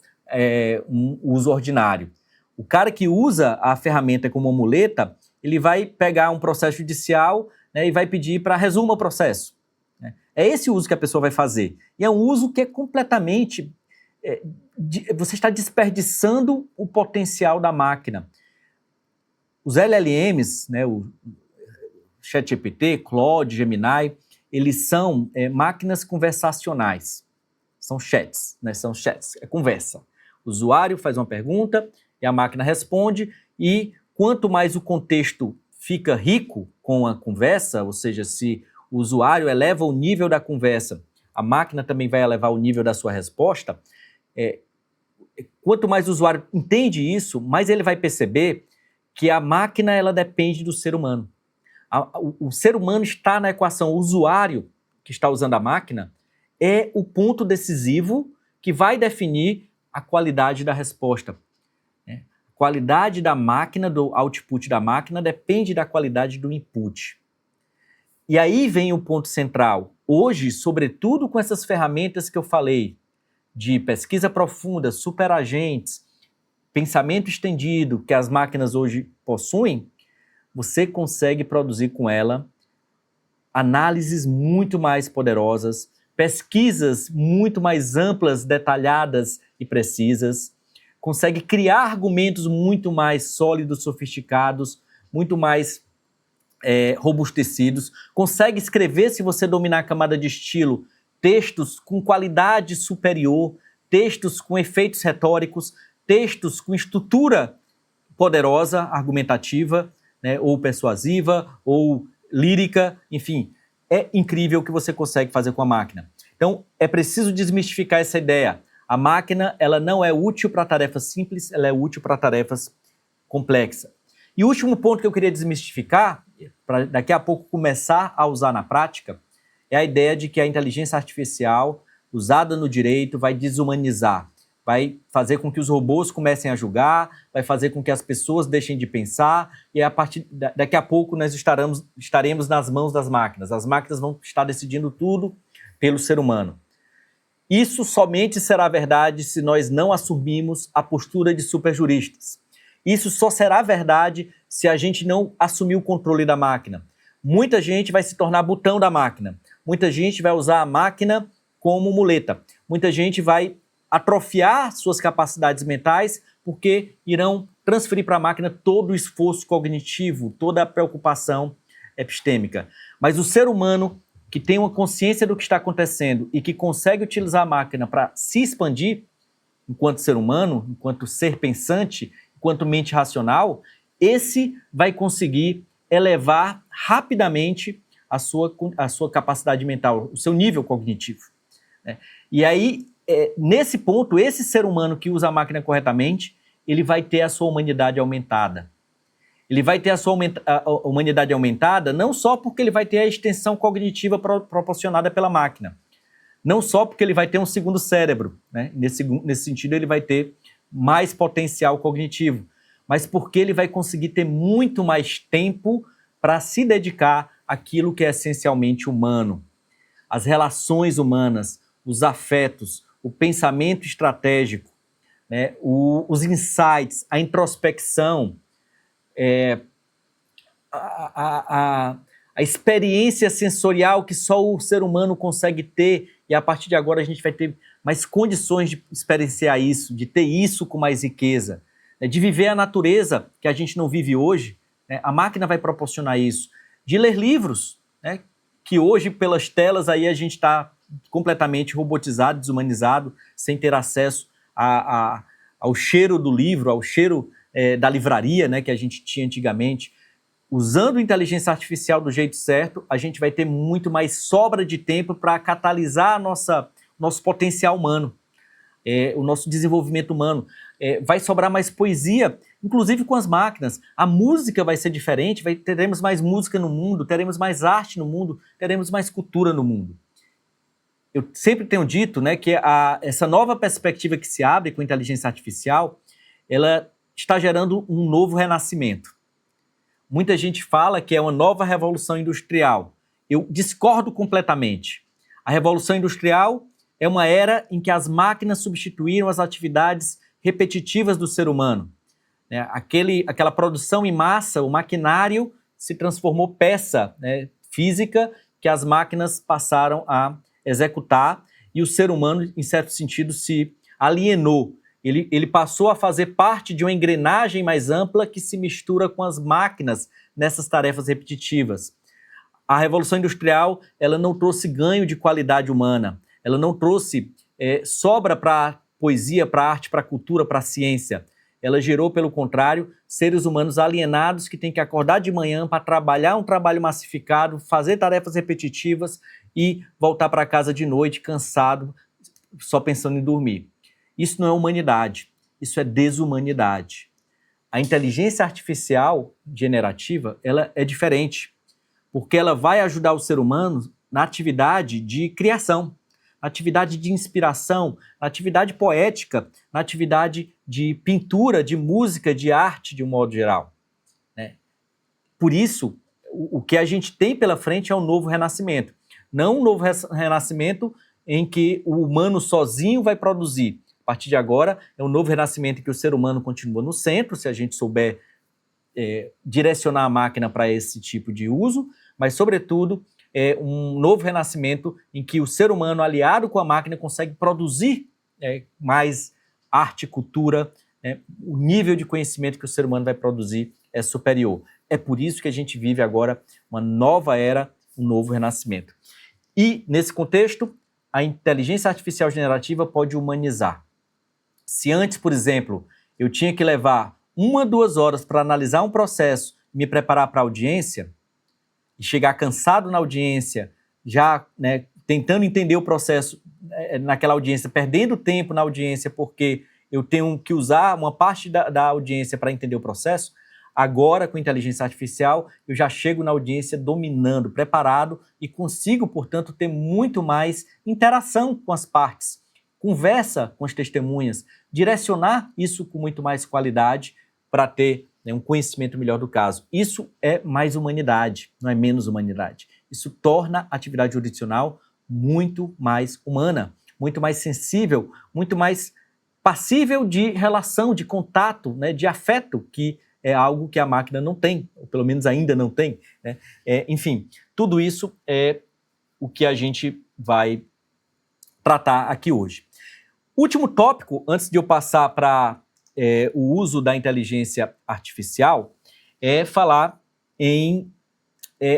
um uso ordinário. O cara que usa a ferramenta como uma muleta, ele vai pegar um processo judicial, né, e vai pedir para resuma o processo. Né? É esse o uso que a pessoa vai fazer. E é um uso que é completamente... você está desperdiçando o potencial da máquina. Os LLMs, né, o ChatGPT, Claude, Gemini, eles são máquinas conversacionais. São chats, né? São chats, é conversa. O usuário faz uma pergunta e a máquina responde, e quanto mais o contexto fica rico com a conversa, ou seja, se o usuário eleva o nível da conversa, a máquina também vai elevar o nível da sua resposta. Quanto mais o usuário entende isso, mais ele vai perceber que a máquina ela depende do ser humano. O ser humano está na equação, o usuário que está usando a máquina é o ponto decisivo que vai definir a qualidade da resposta. A qualidade da máquina, do output da máquina, depende da qualidade do input. E aí vem o ponto central. Hoje, sobretudo com essas ferramentas que eu falei, de pesquisa profunda, superagentes, pensamento estendido, que as máquinas hoje possuem, você consegue produzir com ela análises muito mais poderosas, pesquisas muito mais amplas, detalhadas e precisas, consegue criar argumentos muito mais sólidos, sofisticados, muito mais robustecidos, consegue escrever, se você dominar a camada de estilo, textos com qualidade superior, textos com efeitos retóricos, textos com estrutura poderosa, argumentativa, né, ou persuasiva, ou lírica, enfim, é incrível o que você consegue fazer com a máquina. Então, é preciso desmistificar essa ideia. A máquina, ela não é útil para tarefas simples, ela é útil para tarefas complexas. E o último ponto que eu queria desmistificar, para daqui a pouco começar a usar na prática, é a ideia de que a inteligência artificial, usada no direito, vai desumanizar, vai fazer com que os robôs comecem a julgar, vai fazer com que as pessoas deixem de pensar, e daqui a pouco nós estaremos nas mãos das máquinas. As máquinas vão estar decidindo tudo pelo ser humano. Isso somente será verdade se nós não assumirmos a postura de superjuristas. Isso só será verdade se a gente não assumir o controle da máquina. Muita gente vai se tornar botão da máquina. Muita gente vai usar a máquina como muleta. Muita gente vai atrofiar suas capacidades mentais porque irão transferir para a máquina todo o esforço cognitivo, toda a preocupação epistêmica. Mas o ser humano que tem uma consciência do que está acontecendo e que consegue utilizar a máquina para se expandir enquanto ser humano, enquanto ser pensante, enquanto mente racional, esse vai conseguir elevar rapidamente a sua capacidade mental, o seu nível cognitivo, né? E aí, nesse ponto, esse ser humano que usa a máquina corretamente, ele vai ter a sua humanidade aumentada. Ele vai ter a sua humanidade aumentada não só porque ele vai ter a extensão cognitiva proporcionada pela máquina, não só porque ele vai ter um segundo cérebro, né? Nesse sentido, ele vai ter mais potencial cognitivo, mas porque ele vai conseguir ter muito mais tempo para se dedicar àquilo que é essencialmente humano. As relações humanas, os afetos, o pensamento estratégico, né? Os insights, a introspecção, a experiência sensorial que só o ser humano consegue ter, e a partir de agora a gente vai ter mais condições de experienciar isso, de ter isso com mais riqueza, né? De viver a natureza que a gente não vive hoje, né? A máquina vai proporcionar isso, de ler livros, né? Que hoje pelas telas aí a gente está completamente robotizado, desumanizado, sem ter acesso ao cheiro do livro, ao cheiro da livraria, né, que a gente tinha antigamente. Usando inteligência artificial do jeito certo, a gente vai ter muito mais sobra de tempo para catalisar nosso potencial humano, o nosso desenvolvimento humano. Vai sobrar mais poesia, inclusive com as máquinas. A música vai ser diferente, teremos mais música no mundo, teremos mais arte no mundo, teremos mais cultura no mundo. Eu sempre tenho dito, né, que essa nova perspectiva que se abre com a inteligência artificial, ela está gerando um novo renascimento. Muita gente fala que é uma nova revolução industrial. Eu discordo completamente. A revolução industrial é uma era em que as máquinas substituíram as atividades repetitivas do ser humano, né? Aquela produção em massa, o maquinário se transformou peça, né, física que as máquinas passaram a executar, e o ser humano, em certo sentido, se alienou. Ele passou a fazer parte de uma engrenagem mais ampla que se mistura com as máquinas nessas tarefas repetitivas. A Revolução Industrial, ela não trouxe ganho de qualidade humana, ela não trouxe sobra para a poesia, para a arte, para a cultura, para a ciência. Ela gerou, pelo contrário, seres humanos alienados que têm que acordar de manhã para trabalhar um trabalho massificado, fazer tarefas repetitivas e voltar para casa de noite cansado, só pensando em dormir. Isso não é humanidade, isso é desumanidade. A inteligência artificial generativa, ela é diferente, porque ela vai ajudar o ser humano na atividade de criação, na atividade de inspiração, na atividade poética, na atividade de pintura, de música, de arte, de um modo geral, né? Por isso, o que a gente tem pela frente é um novo renascimento. Não um novo renascimento em que o humano sozinho vai produzir. A partir de agora, é um novo renascimento em que o ser humano continua no centro, se a gente souber direcionar a máquina para esse tipo de uso, mas, sobretudo, é um novo renascimento em que o ser humano, aliado com a máquina, consegue produzir mais arte, cultura, o nível de conhecimento que o ser humano vai produzir é superior. É por isso que a gente vive agora uma nova era, um novo renascimento. E, nesse contexto, a inteligência artificial generativa pode humanizar. Se antes, por exemplo, eu tinha que levar 1, 2 horas para analisar um processo, me preparar para a audiência, e chegar cansado na audiência, já, né, tentando entender o processo naquela audiência, perdendo tempo na audiência porque eu tenho que usar uma parte da audiência para entender o processo, agora com inteligência artificial eu já chego na audiência dominando, preparado e consigo, portanto, ter muito mais interação com as partes, conversa com as testemunhas, direcionar isso com muito mais qualidade para ter, né, um conhecimento melhor do caso. Isso é mais humanidade, não é menos humanidade. Isso torna a atividade jurisdicional muito mais humana, muito mais sensível, muito mais passível de relação, de contato, né, de afeto, que é algo que a máquina não tem, ou pelo menos ainda não tem, né? Enfim, tudo isso é o que a gente vai tratar aqui hoje. Último tópico, antes de eu passar para o uso da inteligência artificial, é falar em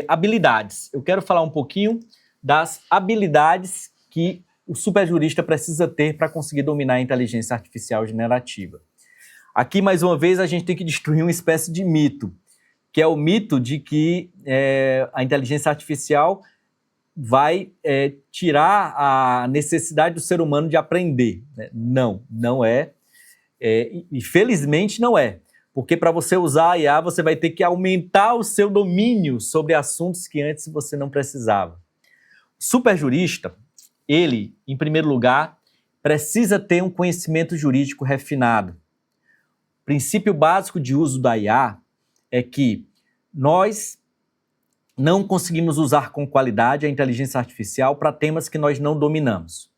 habilidades. Eu quero falar um pouquinho das habilidades que o superjurista precisa ter para conseguir dominar a inteligência artificial generativa. Aqui, mais uma vez, a gente tem que destruir uma espécie de mito, que é o mito de que a inteligência artificial vai tirar a necessidade do ser humano de aprender, né? Não é. E felizmente não é. Porque para você usar a IA, você vai ter que aumentar o seu domínio sobre assuntos que antes você não precisava. O superjurista, ele, em primeiro lugar, precisa ter um conhecimento jurídico refinado. O princípio básico de uso da IA é que nós não conseguimos usar com qualidade a inteligência artificial para temas que nós não dominamos.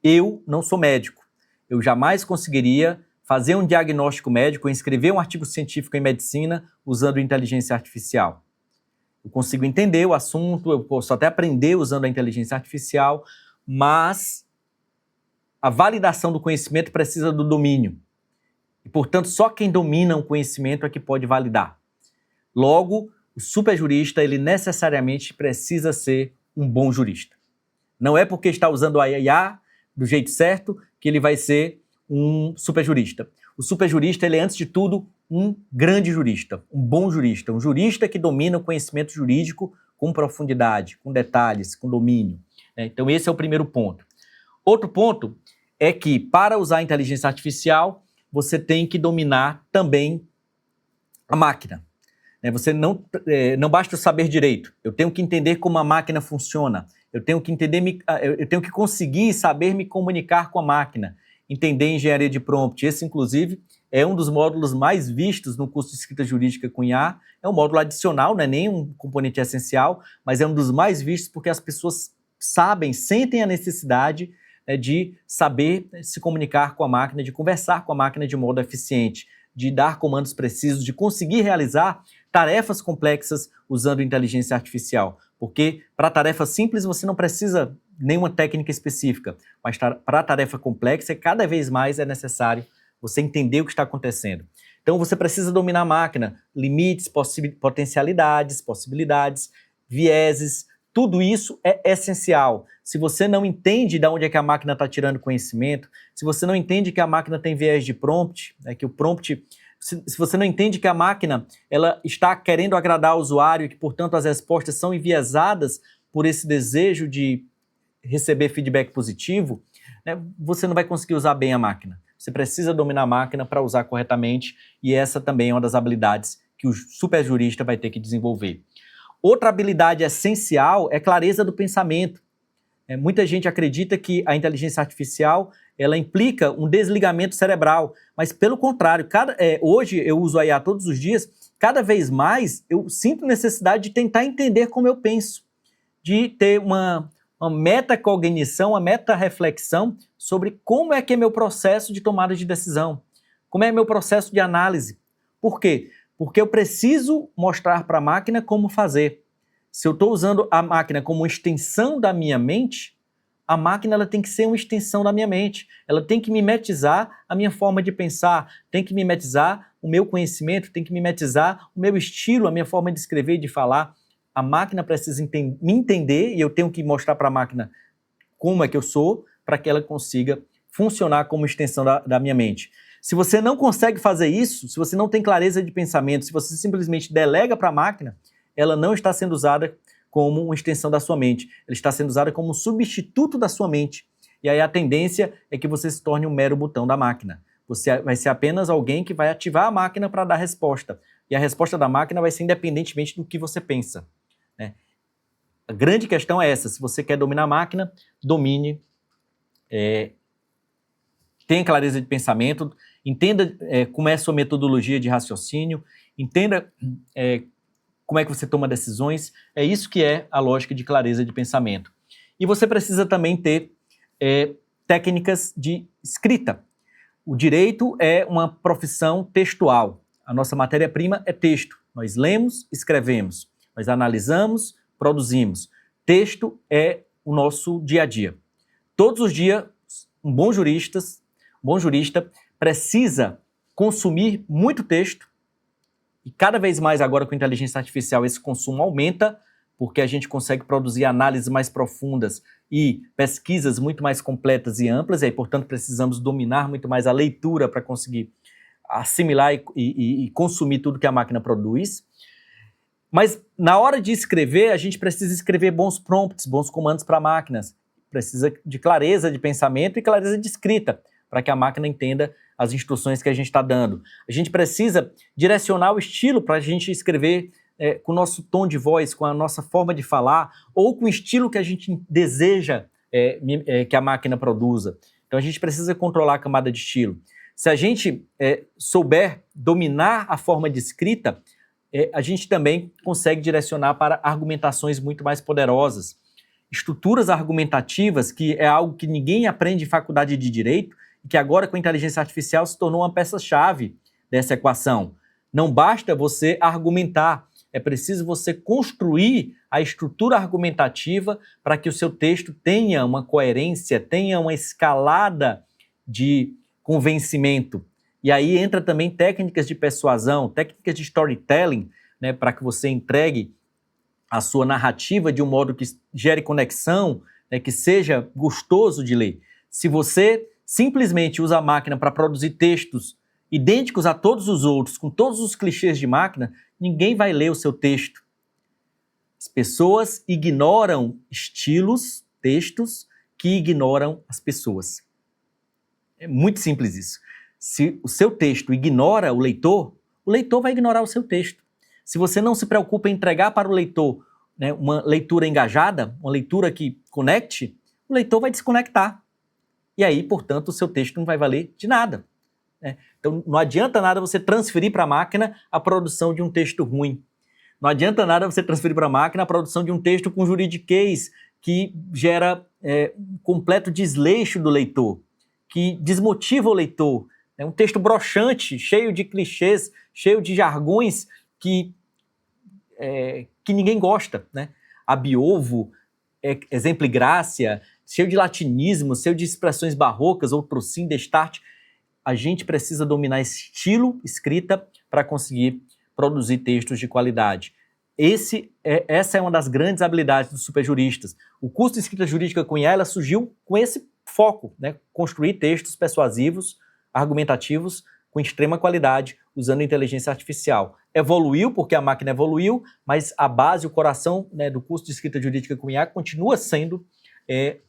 Eu não sou médico. Eu jamais conseguiria fazer um diagnóstico médico, escrever um artigo científico em medicina usando inteligência artificial. Eu consigo entender o assunto, eu posso até aprender usando a inteligência artificial, mas a validação do conhecimento precisa do domínio. E, portanto, só quem domina o conhecimento é que pode validar. Logo, o superjurista, ele necessariamente precisa ser um bom jurista. Não é porque está usando a IA do jeito certo que ele vai ser um superjurista. O superjurista, ele é, antes de tudo, um grande jurista, um bom jurista, um jurista que domina o conhecimento jurídico com profundidade, com detalhes, com domínio. Então, esse é o primeiro ponto. Outro ponto é que, para usar a inteligência artificial, você tem que dominar também a máquina. Você não basta saber direito, eu tenho que entender como a máquina funciona, eu tenho que conseguir saber me comunicar com a máquina, entender engenharia de prompt. Esse, inclusive, é um dos módulos mais vistos no curso de escrita jurídica com IA. É um módulo adicional, não é nem um componente essencial, mas é um dos mais vistos porque as pessoas sentem a necessidade de saber se comunicar com a máquina, de conversar com a máquina de modo eficiente, de dar comandos precisos, de conseguir realizar tarefas complexas usando inteligência artificial. Porque para tarefas simples você não precisa nenhuma técnica específica, mas para a tarefa complexa, cada vez mais é necessário você entender o que está acontecendo. Então você precisa dominar a máquina, limites, potencialidades, possibilidades, vieses, tudo isso é essencial. Se você não entende de onde é que a máquina está tirando conhecimento, se você não entende que a máquina tem viés de prompt, que o prompt, se você não entende que a máquina ela está querendo agradar ao usuário e que, portanto, as respostas são enviesadas por esse desejo de receber feedback positivo, você não vai conseguir usar bem a máquina. Você precisa dominar a máquina para usar corretamente, e essa também é uma das habilidades que o superjurista vai ter que desenvolver. Outra habilidade essencial é clareza do pensamento. Muita gente acredita que a inteligência artificial ela implica um desligamento cerebral, mas pelo contrário, hoje eu uso a IA todos os dias, cada vez mais eu sinto necessidade de tentar entender como eu penso, de ter uma metacognição, uma meta-reflexão sobre como é que é meu processo de tomada de decisão, como é meu processo de análise. Por quê? Porque eu preciso mostrar para a máquina como fazer. Se eu estou usando a máquina como extensão da minha mente, a máquina ela tem que ser uma extensão da minha mente. Ela tem que mimetizar a minha forma de pensar, tem que mimetizar o meu conhecimento, tem que mimetizar o meu estilo, a minha forma de escrever e de falar. A máquina precisa me entender e eu tenho que mostrar para a máquina como é que eu sou, para que ela consiga funcionar como extensão da minha mente. Se você não consegue fazer isso, se você não tem clareza de pensamento, se você simplesmente delega para a máquina, ela não está sendo usada como uma extensão da sua mente. Ela está sendo usada como um substituto da sua mente. E aí a tendência é que você se torne um mero botão da máquina. Você vai ser apenas alguém que vai ativar a máquina para dar resposta. E a resposta da máquina vai ser independentemente do que você pensa, né? A grande questão é essa: se você quer dominar a máquina, domine, tenha clareza de pensamento, entenda como é a sua metodologia de raciocínio, entenda como é que você toma decisões. É isso que é a lógica de clareza de pensamento. E você precisa também ter técnicas de escrita. O direito é uma profissão textual. A nossa matéria-prima é texto. Nós lemos, escrevemos. Nós analisamos, produzimos. Texto é o nosso dia a dia. Todos os dias, um bom jurista precisa consumir muito texto, e cada vez mais agora com a inteligência artificial esse consumo aumenta, porque a gente consegue produzir análises mais profundas e pesquisas muito mais completas e amplas, e aí, portanto, precisamos dominar muito mais a leitura para conseguir assimilar e consumir tudo que a máquina produz. Mas na hora de escrever, a gente precisa escrever bons prompts, bons comandos para máquinas. Precisa de clareza de pensamento e clareza de escrita, para que a máquina entenda as instruções que a gente está dando. A gente precisa direcionar o estilo para a gente escrever com o nosso tom de voz, com a nossa forma de falar, ou com o estilo que a gente deseja que a máquina produza. Então a gente precisa controlar a camada de estilo. Se a gente souber dominar a forma de escrita, a gente também consegue direcionar para argumentações muito mais poderosas. Estruturas argumentativas, que é algo que ninguém aprende em faculdade de direito, e que agora com a inteligência artificial se tornou uma peça-chave dessa equação. Não basta você argumentar, é preciso você construir a estrutura argumentativa para que o seu texto tenha uma coerência, tenha uma escalada de convencimento. E aí entra também técnicas de persuasão, técnicas de storytelling, né, para que você entregue a sua narrativa de um modo que gere conexão, né, que seja gostoso de ler. Se você simplesmente usa a máquina para produzir textos idênticos a todos os outros, com todos os clichês de máquina, ninguém vai ler o seu texto. As pessoas ignoram estilos, textos, que ignoram as pessoas. É muito simples isso. Se o seu texto ignora o leitor vai ignorar o seu texto. Se você não se preocupa em entregar para o leitor, né, uma leitura engajada, uma leitura que conecte, o leitor vai desconectar. E aí, portanto, o seu texto não vai valer de nada, né? Então, não adianta nada você transferir para a máquina a produção de um texto ruim. Não adianta nada você transferir para a máquina a produção de um texto com juridiquês que gera um completo desleixo do leitor, que desmotiva o leitor. É um texto broxante, cheio de clichês, cheio de jargões que ninguém gosta, né? Abiovo, exempligrácia, cheio de latinismo, cheio de expressões barrocas, outrocim, destarte. A gente precisa dominar estilo, escrita, para conseguir produzir textos de qualidade. Essa é uma das grandes habilidades dos superjuristas. O curso de escrita jurídica com IA, ela surgiu com esse foco, né? Construir textos persuasivos, argumentativos, com extrema qualidade, usando inteligência artificial. Evoluiu porque a máquina evoluiu, mas a base, o coração, né, do curso de escrita jurídica com IA continua sendo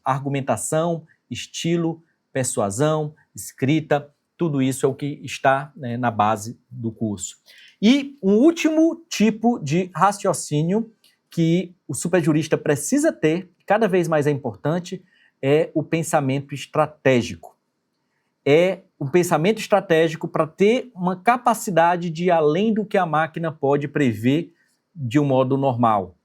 argumentação, estilo, persuasão, escrita. Tudo isso é o que está, né, na base do curso. E um último tipo de raciocínio que o superjurista precisa ter, cada vez mais é importante, é o pensamento estratégico. É um pensamento estratégico para ter uma capacidade de ir além do que a máquina pode prever de um modo normal.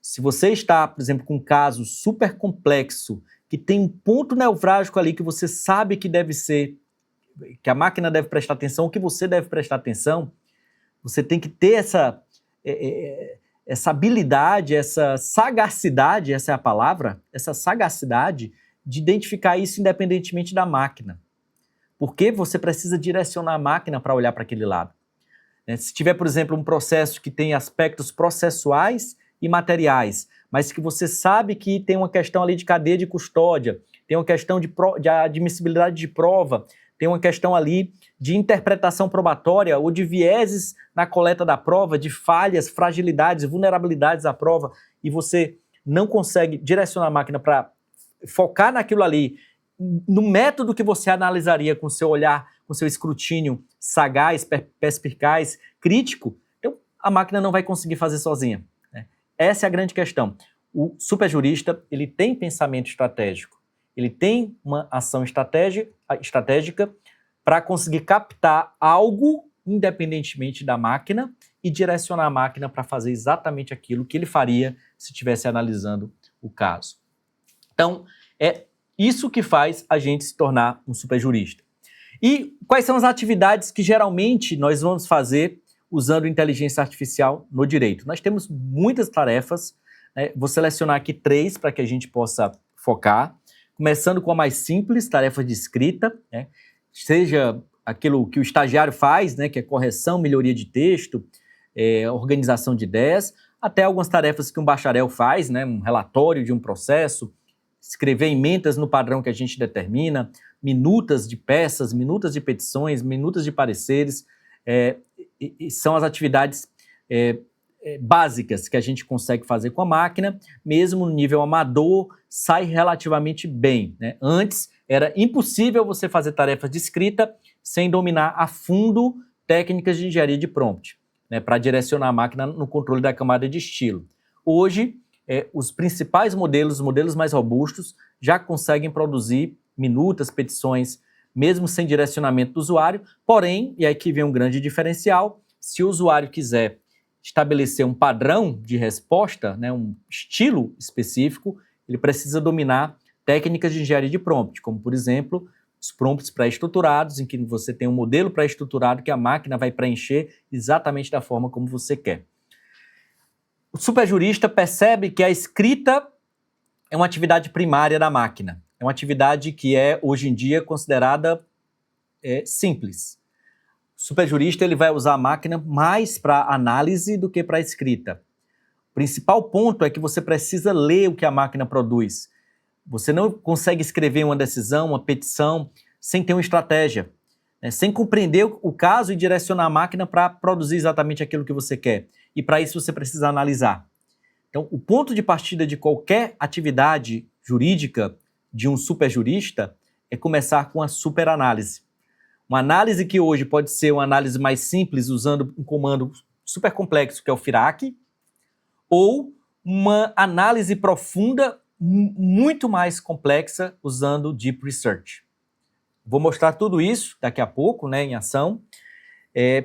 Se você está, por exemplo, com um caso super complexo, que tem um ponto nevrálgico ali que você sabe que deve ser, que a máquina deve prestar atenção, que você deve prestar atenção, você tem que ter essa habilidade, essa sagacidade, essa é a palavra, essa sagacidade de identificar isso independentemente da máquina. Porque você precisa direcionar a máquina para olhar para aquele lado. Se tiver, por exemplo, um processo que tem aspectos processuais e materiais, mas que você sabe que tem uma questão ali de cadeia de custódia, tem uma questão de admissibilidade de prova, tem uma questão ali de interpretação probatória ou de vieses na coleta da prova, de falhas, fragilidades, vulnerabilidades da prova, e você não consegue direcionar a máquina para focar naquilo ali, no método que você analisaria com seu olhar, com seu escrutínio sagaz, perspicaz, crítico, então a máquina não vai conseguir fazer sozinha, né? Essa é a grande questão. O superjurista, ele tem pensamento estratégico, ele tem uma ação estratégica para conseguir captar algo independentemente da máquina e direcionar a máquina para fazer exatamente aquilo que ele faria se estivesse analisando o caso. Então, é isso que faz a gente se tornar um superjurista. E quais são as atividades que geralmente nós vamos fazer usando inteligência artificial no direito? Nós temos muitas tarefas, né? Vou selecionar aqui 3 para que a gente possa focar, começando com a mais simples, tarefas de escrita, né? Seja aquilo que o estagiário faz, né? Que é correção, melhoria de texto, organização de ideias, até algumas tarefas que um bacharel faz, né? Um relatório de um processo, escrever emendas no padrão que a gente determina, minutas de peças, minutas de petições, minutas de pareceres, são as atividades básicas que a gente consegue fazer com a máquina, mesmo no nível amador, sai relativamente bem, né? Antes, era impossível você fazer tarefas de escrita sem dominar a fundo técnicas de engenharia de prompt, né, para direcionar a máquina no controle da camada de estilo. Hoje, os principais modelos, os modelos mais robustos, já conseguem produzir minutas, petições, mesmo sem direcionamento do usuário, porém, e aqui vem um grande diferencial, se o usuário quiser estabelecer um padrão de resposta, né, um estilo específico, ele precisa dominar técnicas de engenharia de prompt, como, por exemplo, os prompts pré-estruturados, em que você tem um modelo pré-estruturado que a máquina vai preencher exatamente da forma como você quer. O superjurista percebe que a escrita é uma atividade primária da máquina. É uma atividade que é, hoje em dia, considerada simples. O superjurista ele vai usar a máquina mais para análise do que para escrita. O principal ponto é que você precisa ler o que a máquina produz. Você não consegue escrever uma decisão, uma petição, sem ter uma estratégia, né? Sem compreender o caso e direcionar a máquina para produzir exatamente aquilo que você quer. E para isso você precisa analisar. Então, o ponto de partida de qualquer atividade jurídica de um superjurista é começar com a superanálise. Uma análise que hoje pode ser uma análise mais simples, usando um comando super complexo, que é o FIRAC, ou uma análise profunda, muito mais complexa, usando Deep Research. Vou mostrar tudo isso daqui a pouco, né, em ação,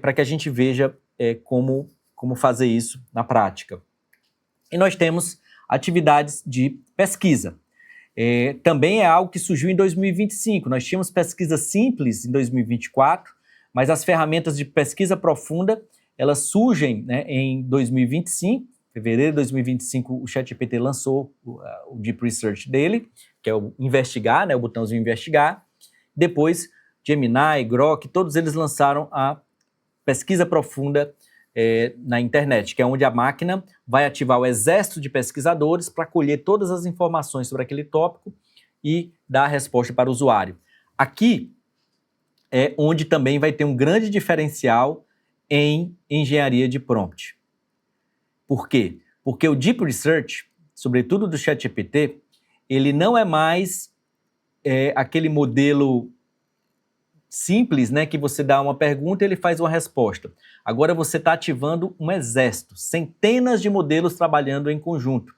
para que a gente veja como fazer isso na prática. E nós temos atividades de pesquisa. Também é algo que surgiu em 2025. Nós tínhamos pesquisa simples em 2024, mas as ferramentas de pesquisa profunda, elas surgem, né, em 2025. Fevereiro de 2025, o ChatGPT lançou o Deep Research dele, que é o investigar, né, o botãozinho investigar. Depois, Gemini, Grok, todos eles lançaram a pesquisa profunda na internet, que é onde a máquina vai ativar o exército de pesquisadores para colher todas as informações sobre aquele tópico e dar a resposta para o usuário. Aqui é onde também vai ter um grande diferencial em engenharia de prompt. Por quê? Porque o Deep Research, sobretudo do ChatGPT, ele não é mais aquele modelo simples, né, que você dá uma pergunta e ele faz uma resposta. Agora você está ativando um exército, centenas de modelos trabalhando em conjunto.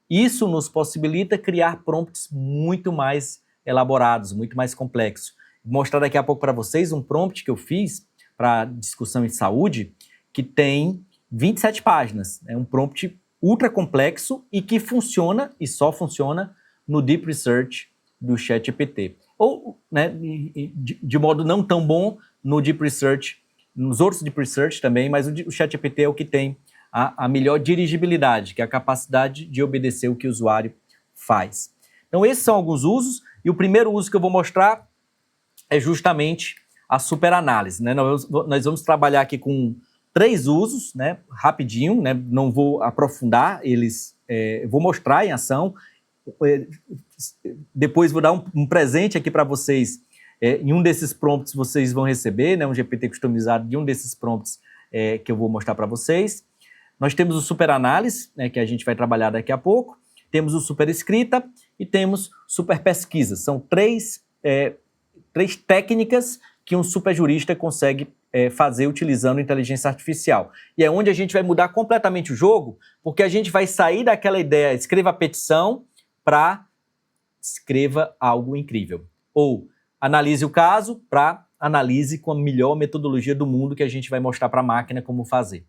Isso nos possibilita criar prompts muito mais elaborados, muito mais complexos. Vou mostrar daqui a pouco para vocês um prompt que eu fiz para discussão em saúde, que tem 27 páginas. É um prompt ultra complexo e que funciona, e só funciona, no Deep Research do ChatGPT. Ou, né, de modo não tão bom no Deep Research, nos outros Deep Research também, mas o ChatGPT é o que tem a melhor dirigibilidade, que é a capacidade de obedecer o que o usuário faz. Então esses são alguns usos, e o primeiro uso que eu vou mostrar é justamente a superanálise, né? Nós vamos trabalhar aqui com 3 usos, né, rapidinho, né, não vou aprofundar eles eu vou mostrar em ação. Depois vou dar um presente aqui para vocês. Em um desses prompts vocês vão receber, né, um GPT customizado de um desses prompts que eu vou mostrar para vocês. Nós temos o Super Análise, né, que a gente vai trabalhar daqui a pouco. Temos o Super Escrita e temos Super Pesquisa. São três técnicas que um super jurista consegue fazer utilizando inteligência artificial. E é onde a gente vai mudar completamente o jogo, porque a gente vai sair daquela ideia, escreva a petição, para escreva algo incrível. Ou analise o caso para analise com a melhor metodologia do mundo que a gente vai mostrar para a máquina como fazer.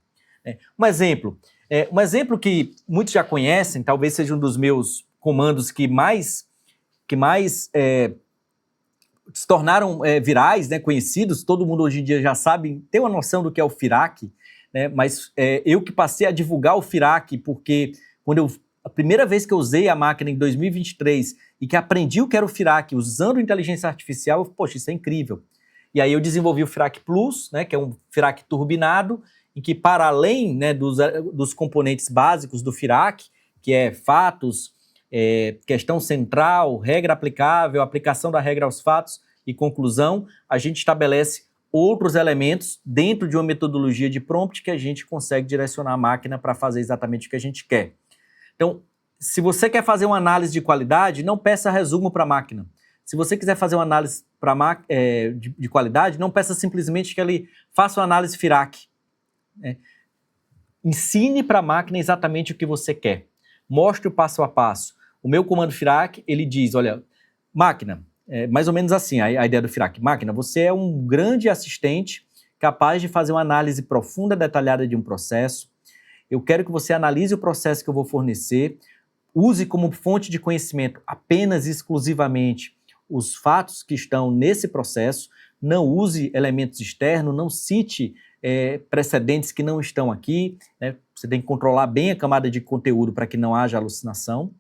Um exemplo que muitos já conhecem, talvez seja um dos meus comandos que mais se tornaram virais, né, conhecidos, todo mundo hoje em dia já sabe, tem uma noção do que é o FIRAC, né, mas eu que passei a divulgar o FIRAC, porque a primeira vez que eu usei a máquina em 2023 e que aprendi o que era o FIRAC usando inteligência artificial, poxa, isso é incrível. E aí eu desenvolvi o FIRAC Plus, né, que é um FIRAC turbinado, em que para além, né, dos componentes básicos do FIRAC, que é fatos, questão central, regra aplicável, aplicação da regra aos fatos e conclusão, a gente estabelece outros elementos dentro de uma metodologia de prompt que a gente consegue direcionar a máquina para fazer exatamente o que a gente quer. Então, se você quer fazer uma análise de qualidade, não peça resumo para a máquina. Se você quiser fazer uma análise de qualidade, não peça simplesmente que ele faça uma análise FIRAC. Ensine para a máquina exatamente o que você quer. Mostre o passo a passo. O meu comando FIRAC, ele diz, olha, máquina, mais ou menos assim a ideia do FIRAC. Máquina, você é um grande assistente capaz de fazer uma análise profunda, detalhada de um processo. Eu quero que você analise o processo que eu vou fornecer, use como fonte de conhecimento apenas e exclusivamente os fatos que estão nesse processo, não use elementos externos, não cite precedentes que não estão aqui, né? Você tem que controlar bem a camada de conteúdo para que não haja alucinação.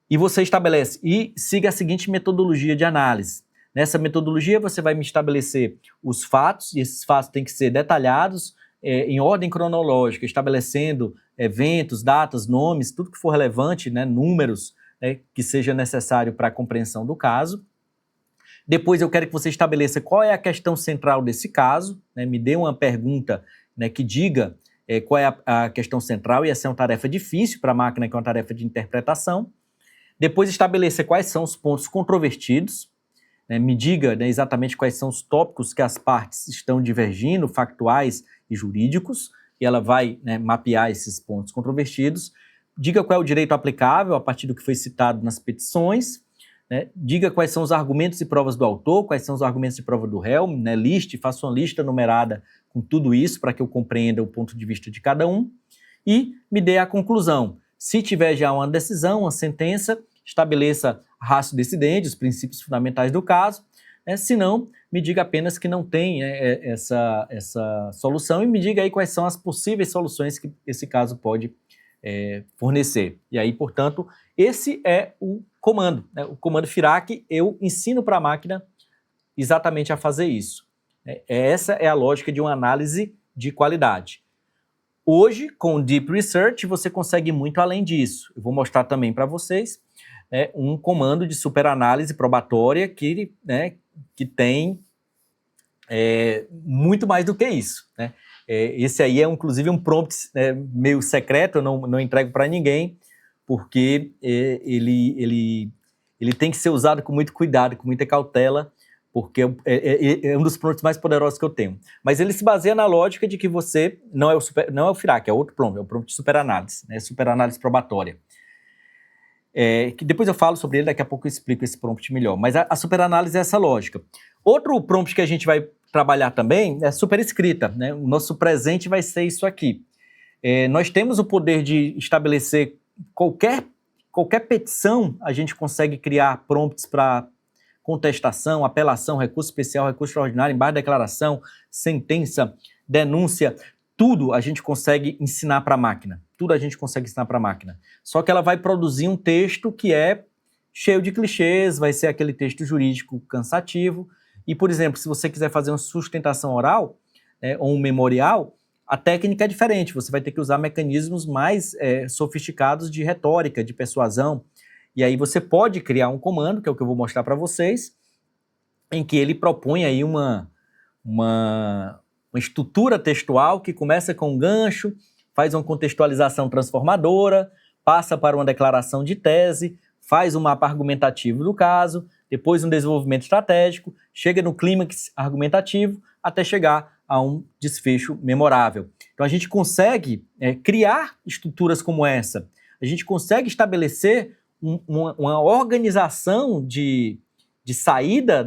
E você estabelece, e siga a seguinte metodologia de análise. Nessa metodologia você vai me estabelecer os fatos, e esses fatos têm que ser detalhados, em ordem cronológica, estabelecendo eventos, datas, nomes, tudo que for relevante, né, números, que seja necessário para a compreensão do caso. Depois eu quero que você estabeleça qual é a questão central desse caso, né, me dê uma pergunta, né, que diga qual é a questão central, e essa é uma tarefa difícil para a máquina, que é uma tarefa de interpretação. Depois estabeleça quais são os pontos controvertidos, né, me diga, né, exatamente quais são os tópicos que as partes estão divergindo, factuais e jurídicos, e ela vai, né, mapear esses pontos controvertidos. Diga qual é o direito aplicável a partir do que foi citado nas petições, né? Diga quais são os argumentos e provas do autor, quais são os argumentos de prova do réu, né? Faça uma lista numerada com tudo isso para que eu compreenda o ponto de vista de cada um e me dê a conclusão. Se tiver já uma decisão, uma sentença, estabeleça a ratio decidendi, os princípios fundamentais do caso, né? Se não, me diga apenas que não tem essa solução e me diga aí quais são as possíveis soluções que esse caso pode fornecer. E aí, portanto, esse é o comando, né? O comando FIRAC, eu ensino para a máquina exatamente a fazer isso. Essa é a lógica de uma análise de qualidade. Hoje, com o Deep Research, você consegue muito além disso. Eu vou mostrar também para vocês um comando de superanálise probatória que tem muito mais do que isso, né? Esse aí é, inclusive, um prompt meio secreto, eu não entrego para ninguém, porque ele tem que ser usado com muito cuidado, com muita cautela, porque é um dos prompts mais poderosos que eu tenho. Mas ele se baseia na lógica de que você não é o FIRAC, é outro prompt, é o prompt de superanálise, né? Superanálise probatória. Que depois eu falo sobre ele, daqui a pouco eu explico esse prompt melhor. Mas a superanálise é essa lógica. Outro prompt que a gente vai trabalhar também é superescrita, né? O nosso presente vai ser isso aqui. Nós temos o poder de estabelecer qualquer petição, a gente consegue criar prompts para contestação, apelação, recurso especial, recurso extraordinário, embargo de declaração, sentença, denúncia, tudo a gente consegue ensinar para a máquina. Tudo a gente consegue ensinar para a máquina. Só que ela vai produzir um texto que é cheio de clichês, vai ser aquele texto jurídico cansativo. E, por exemplo, se você quiser fazer uma sustentação oral, ou um memorial, A técnica é diferente, você vai ter que usar mecanismos mais sofisticados de retórica, de persuasão, e aí você pode criar um comando, que é o que eu vou mostrar para vocês, em que ele propõe aí uma estrutura textual que começa com um gancho, faz uma contextualização transformadora, passa para uma declaração de tese, faz um mapa argumentativo do caso, depois um desenvolvimento estratégico, chega no clímax argumentativo, até chegar a um desfecho memorável. Então a gente consegue criar estruturas como essa, a gente consegue estabelecer uma organização de saída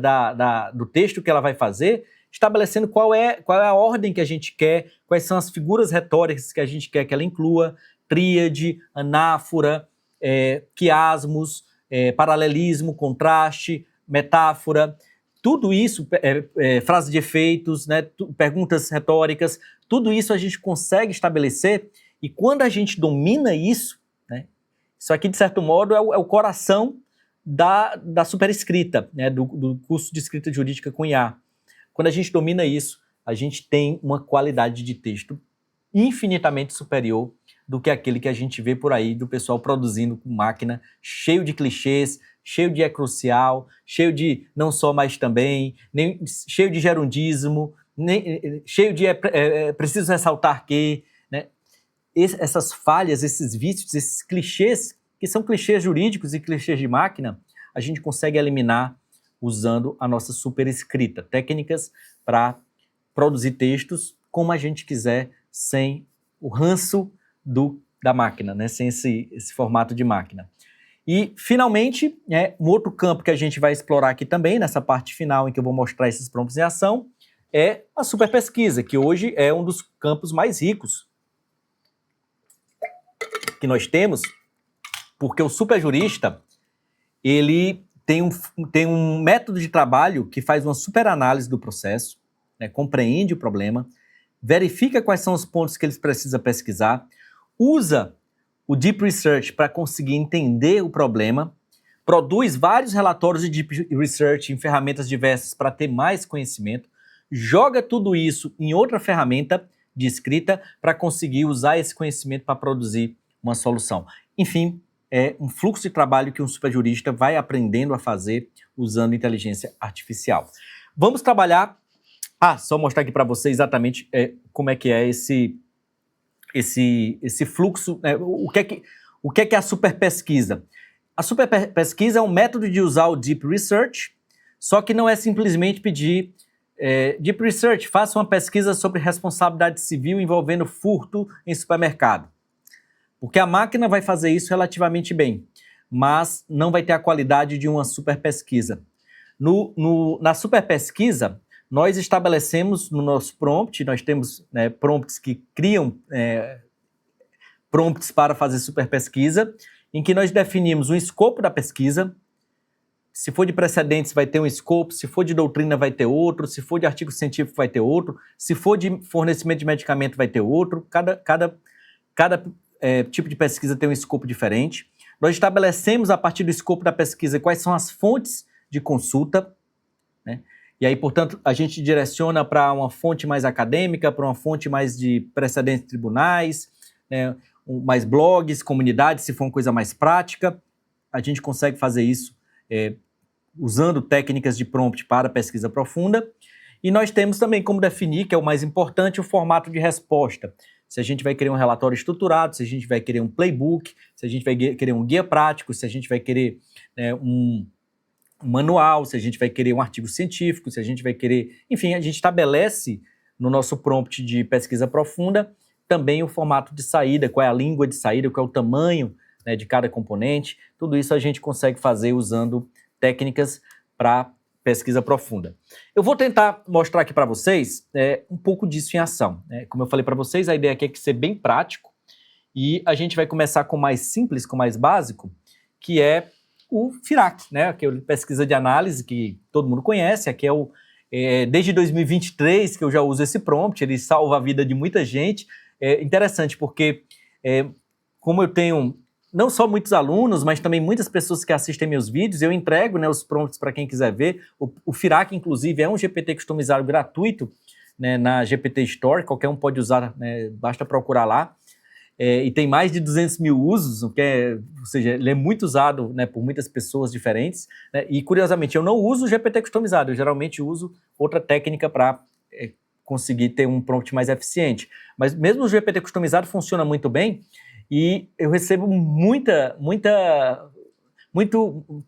do texto que ela vai fazer, estabelecendo qual é a ordem que a gente quer, quais são as figuras retóricas que a gente quer que ela inclua, tríade, anáfora, quiasmos, paralelismo, contraste, metáfora, tudo isso, frase de efeitos, né, perguntas retóricas, tudo isso a gente consegue estabelecer, e quando a gente domina isso, né, isso aqui, de certo modo, é o coração da superescrita, né, do curso de escrita jurídica com IA. Quando a gente domina isso, a gente tem uma qualidade de texto infinitamente superior do que aquele que a gente vê por aí do pessoal produzindo com máquina, cheio de clichês, cheio de crucial, cheio de não só, mas também, cheio de gerundismo, cheio de preciso ressaltar que, né? Essas falhas, esses vícios, esses clichês, que são clichês jurídicos e clichês de máquina, a gente consegue eliminar usando a nossa superescrita, técnicas para produzir textos como a gente quiser, sem o ranço da máquina, né? Sem esse formato de máquina. E, finalmente, um outro campo que a gente vai explorar aqui também, nessa parte final em que eu vou mostrar esses prompts em ação, é a superpesquisa, que hoje é um dos campos mais ricos que nós temos, porque o superjurista, ele tem um método de trabalho que faz uma superanálise do processo, né, compreende o problema, verifica quais são os pontos que ele precisa pesquisar, usa o Deep Research para conseguir entender o problema, produz vários relatórios de Deep Research em ferramentas diversas para ter mais conhecimento, joga tudo isso em outra ferramenta de escrita para conseguir usar esse conhecimento para produzir uma solução. Enfim, é um fluxo de trabalho que um superjurista vai aprendendo a fazer usando inteligência artificial. Vamos trabalhar... só mostrar aqui para vocês exatamente como é que é esse fluxo, o que é a superpesquisa. A superpesquisa é um método de usar o Deep Research, só que não é simplesmente pedir Deep Research, faça uma pesquisa sobre responsabilidade civil envolvendo furto em supermercado. Porque a máquina vai fazer isso relativamente bem, mas não vai ter a qualidade de uma superpesquisa. Na superpesquisa, nós estabelecemos no nosso prompt, nós temos prompts que criam prompts para fazer superpesquisa, em que nós definimos um escopo da pesquisa. Se for de precedentes, vai ter um escopo, se for de doutrina, vai ter outro, se for de artigo científico, vai ter outro, se for de fornecimento de medicamento, vai ter outro. Cada tipo de pesquisa tem um escopo diferente. Nós estabelecemos, a partir do escopo da pesquisa, quais são as fontes de consulta, né? E aí, portanto, a gente direciona para uma fonte mais acadêmica, para uma fonte mais de precedentes de tribunais, né? Mais blogs, comunidades, se for uma coisa mais prática. A gente consegue fazer isso usando técnicas de prompt para pesquisa profunda. E nós temos também como definir, que é o mais importante, o formato de resposta. Se a gente vai querer um relatório estruturado, se a gente vai querer um playbook, se a gente vai querer um guia prático, se a gente vai querer um manual, se a gente vai querer um artigo científico, se a gente vai querer... Enfim, a gente estabelece no nosso prompt de pesquisa profunda também o formato de saída, qual é a língua de saída, qual é o tamanho, né, de cada componente. Tudo isso a gente consegue fazer usando técnicas para pesquisa profunda. Eu vou tentar mostrar aqui para vocês um pouco disso em ação, né? Como eu falei para vocês, a ideia aqui é que ser bem prático, e a gente vai começar com o mais simples, com o mais básico, que é o FIRAC, né? Que é a pesquisa de análise que todo mundo conhece. Aqui desde 2023 que eu já uso esse prompt, ele salva a vida de muita gente. É interessante porque, como eu tenho não só muitos alunos, mas também muitas pessoas que assistem meus vídeos, eu entrego, né, os prompts para quem quiser ver. O FIRAC, inclusive, é um GPT customizado gratuito né, na GPT Store, qualquer um pode usar, né, basta procurar lá. E tem mais de 200 mil usos, ou seja, ele é muito usado, né, por muitas pessoas diferentes, né, e curiosamente eu não uso o GPT customizado, eu geralmente uso outra técnica para conseguir ter um prompt mais eficiente, mas mesmo o GPT customizado funciona muito bem, e eu recebo muito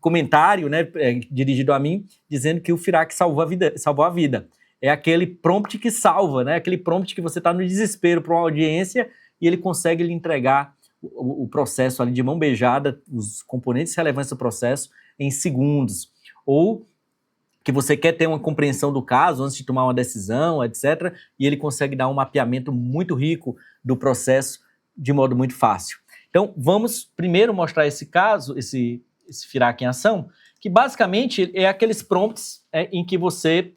comentário, né, dirigido a mim, dizendo que o Firac salvou a vida. É aquele prompt que salva, né, aquele prompt que você está no desespero para uma audiência, e ele consegue lhe entregar o processo ali de mão beijada, os componentes relevantes do processo, em segundos. Ou que você quer ter uma compreensão do caso antes de tomar uma decisão, etc., e ele consegue dar um mapeamento muito rico do processo de modo muito fácil. Então, vamos primeiro mostrar esse caso, esse Firac em ação, que basicamente é aqueles prompts em que você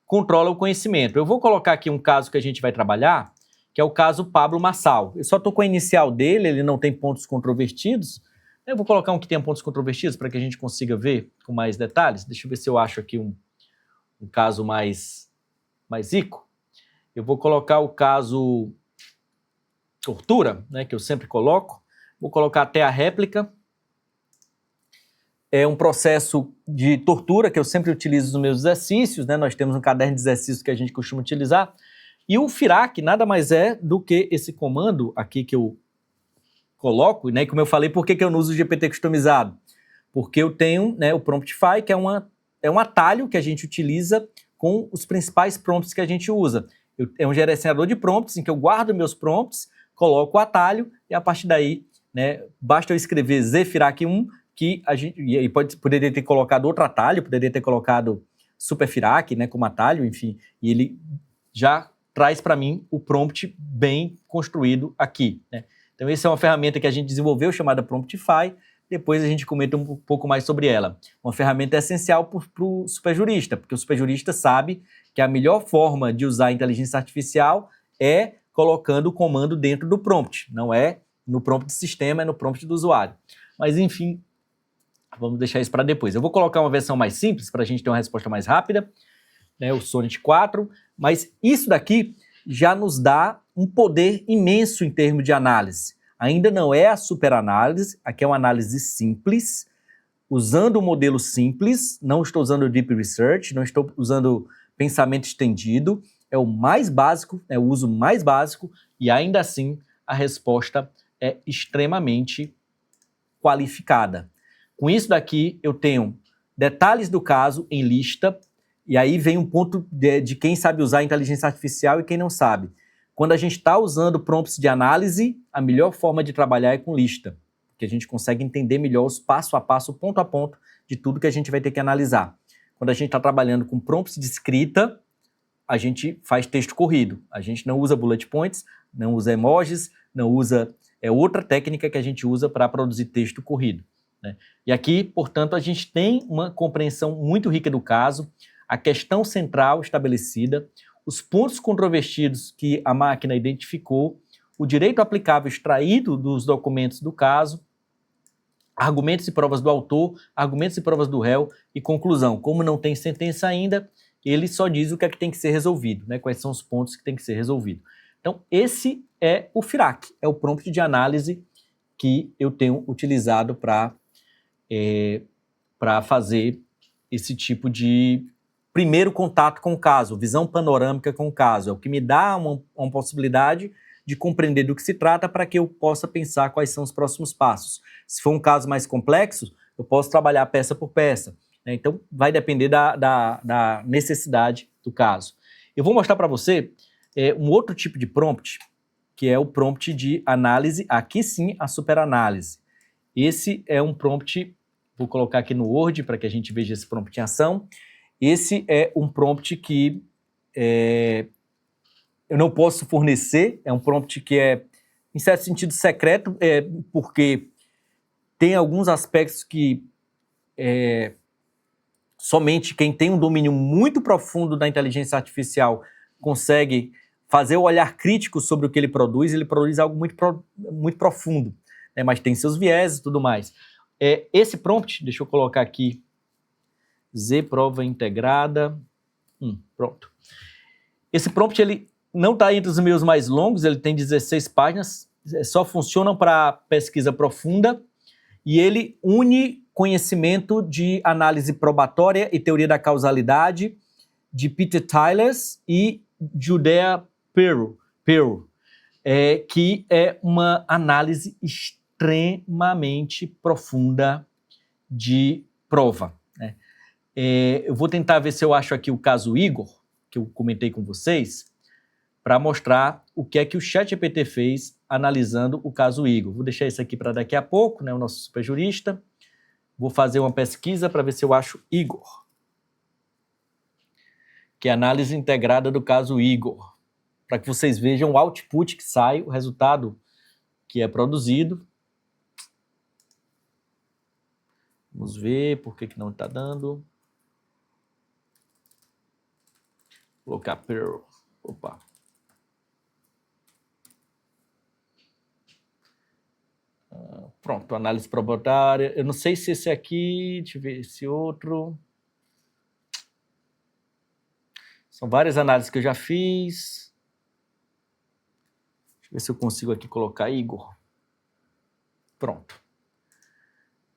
controla o conhecimento. Eu vou colocar aqui um caso que a gente vai trabalhar, que é o caso Pablo Massal. Eu só estou com a inicial dele, ele não tem pontos controvertidos. Eu vou colocar um que tenha pontos controvertidos para que a gente consiga ver com mais detalhes. Deixa eu ver se eu acho aqui um caso mais rico. Eu vou colocar o caso tortura, né, que eu sempre coloco. Vou colocar até a réplica. É um processo de tortura que eu sempre utilizo nos meus exercícios, né? Nós temos um caderno de exercícios que a gente costuma utilizar. E o Firac nada mais é do que esse comando aqui que eu coloco, né? Como eu falei, por que eu não uso o GPT customizado? Porque eu tenho, né, o Promptify, que é um atalho que a gente utiliza com os principais prompts que a gente usa. É um gerenciador de prompts em que eu guardo meus prompts, coloco o atalho e a partir daí, né, basta eu escrever zfirac1, que a gente, e aí poderia ter colocado outro atalho, poderia ter colocado superfirac, né, como atalho, enfim, e ele já traz para mim o prompt bem construído aqui, né? Então essa é uma ferramenta que a gente desenvolveu chamada Promptify, depois a gente comenta um pouco mais sobre ela. Uma ferramenta essencial para o superjurista, porque o superjurista sabe que a melhor forma de usar a inteligência artificial é colocando o comando dentro do prompt, não é no prompt do sistema, é no prompt do usuário. Mas enfim, vamos deixar isso para depois. Eu vou colocar uma versão mais simples para a gente ter uma resposta mais rápida, né, o Sonnet 4, mas isso daqui já nos dá um poder imenso em termos de análise. Ainda não é a superanálise, aqui é uma análise simples, usando o modelo simples, não estou usando o Deep Research, não estou usando pensamento estendido, é o mais básico, é o uso mais básico, e ainda assim a resposta é extremamente qualificada. Com isso daqui eu tenho detalhes do caso em lista, e aí vem um ponto de quem sabe usar a inteligência artificial e quem não sabe. Quando a gente está usando prompts de análise, a melhor forma de trabalhar é com lista, porque a gente consegue entender melhor os passo a passo, ponto a ponto, de tudo que a gente vai ter que analisar. Quando a gente está trabalhando com prompts de escrita, a gente faz texto corrido. A gente não usa bullet points, não usa emojis, não usa... É outra técnica que a gente usa para produzir texto corrido, né? E aqui, portanto, a gente tem uma compreensão muito rica do caso, a questão central estabelecida, os pontos controvertidos que a máquina identificou, o direito aplicável extraído dos documentos do caso, argumentos e provas do autor, argumentos e provas do réu e conclusão. Como não tem sentença ainda, ele só diz o que é que tem que ser resolvido, né? Quais são os pontos que tem que ser resolvido. Então, esse é o Firac, é o prompt de análise que eu tenho utilizado para fazer esse tipo de primeiro contato com o caso, visão panorâmica com o caso. É o que me dá uma possibilidade de compreender do que se trata para que eu possa pensar quais são os próximos passos. Se for um caso mais complexo, eu posso trabalhar peça por peça, né? Então, vai depender da necessidade do caso. Eu vou mostrar para você um outro tipo de prompt, que é o prompt de análise, aqui sim, a superanálise. Esse é um prompt, vou colocar aqui no Word para que a gente veja esse prompt em ação. Esse é um prompt que eu não posso fornecer, é um prompt que é, em certo sentido, secreto, porque tem alguns aspectos que somente quem tem um domínio muito profundo da inteligência artificial consegue fazer o olhar crítico sobre o que ele produz algo muito profundo, né, mas tem seus vieses e tudo mais. Esse prompt, deixa eu colocar aqui, Z prova integrada, pronto. Esse prompt ele não está entre os meus mais longos, ele tem 16 páginas, só funcionam para pesquisa profunda, e ele une conhecimento de análise probatória e teoria da causalidade de Peter Tylers e Judea Pearl, que é uma análise extremamente profunda de prova, né? Eu vou tentar ver se eu acho aqui o caso Igor, que eu comentei com vocês, para mostrar o que é que o ChatGPT fez analisando o caso Igor. Vou deixar isso aqui para daqui a pouco, né, o nosso super jurista. Vou fazer uma pesquisa para ver se eu acho Igor, que é a análise integrada do caso Igor, para que vocês vejam o output que sai, o resultado que é produzido. Vamos ver por que não está dando. Vou colocar Pearl. Opa. Pronto, análise probatória. Eu não sei se esse aqui, deixa eu ver esse outro. São várias análises que eu já fiz. Deixa eu ver se eu consigo aqui colocar Igor. Pronto.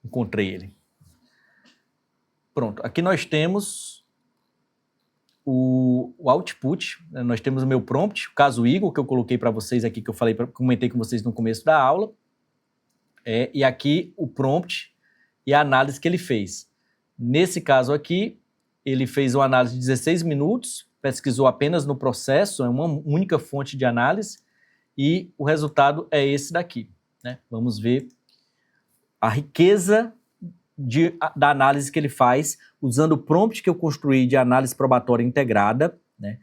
Encontrei ele. Pronto, aqui nós temos o output, né? Nós temos o meu prompt, o caso Igor, que eu coloquei para vocês aqui, que eu comentei com vocês no começo da aula. E aqui o prompt e a análise que ele fez. Nesse caso aqui, ele fez uma análise de 16 minutos, pesquisou apenas no processo, é uma única fonte de análise, e o resultado é esse daqui, né? Vamos ver a riqueza da análise que ele faz, usando o prompt que eu construí de análise probatória integrada, né?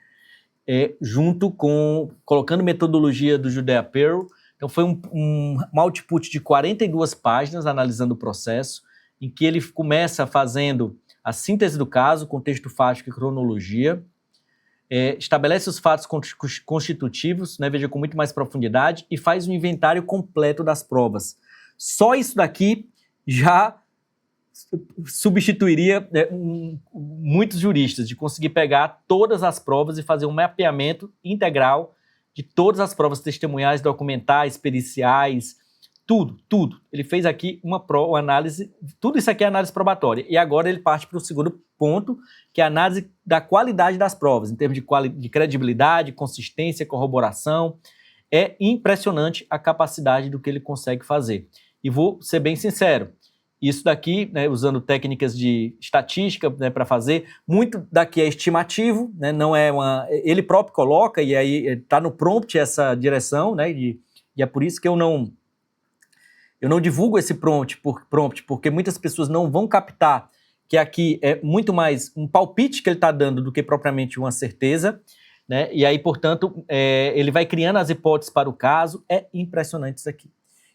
Junto com, colocando metodologia do Judea Pearl. Então foi um output de 42 páginas analisando o processo, em que ele começa fazendo a síntese do caso, contexto fático e cronologia, estabelece os fatos constitutivos, né, veja com muito mais profundidade, e faz um inventário completo das provas. Só isso daqui já substituiria muitos juristas, de conseguir pegar todas as provas e fazer um mapeamento integral de todas as provas testemunhais, documentais, periciais, tudo. Ele fez aqui uma análise, tudo isso aqui é análise probatória. E agora ele parte para o segundo ponto, que é a análise da qualidade das provas, em termos de credibilidade, consistência, corroboração. É impressionante a capacidade do que ele consegue fazer. E vou ser bem sincero, isso daqui, né, usando técnicas de estatística, né, para fazer, muito daqui é estimativo, né, não é ele próprio coloca, e aí está no prompt essa direção, né, e é por isso que eu não divulgo esse prompt, porque muitas pessoas não vão captar que aqui é muito mais um palpite que ele está dando do que propriamente uma certeza, né, e aí, portanto, ele vai criando as hipóteses para o caso. É impressionante isso aqui.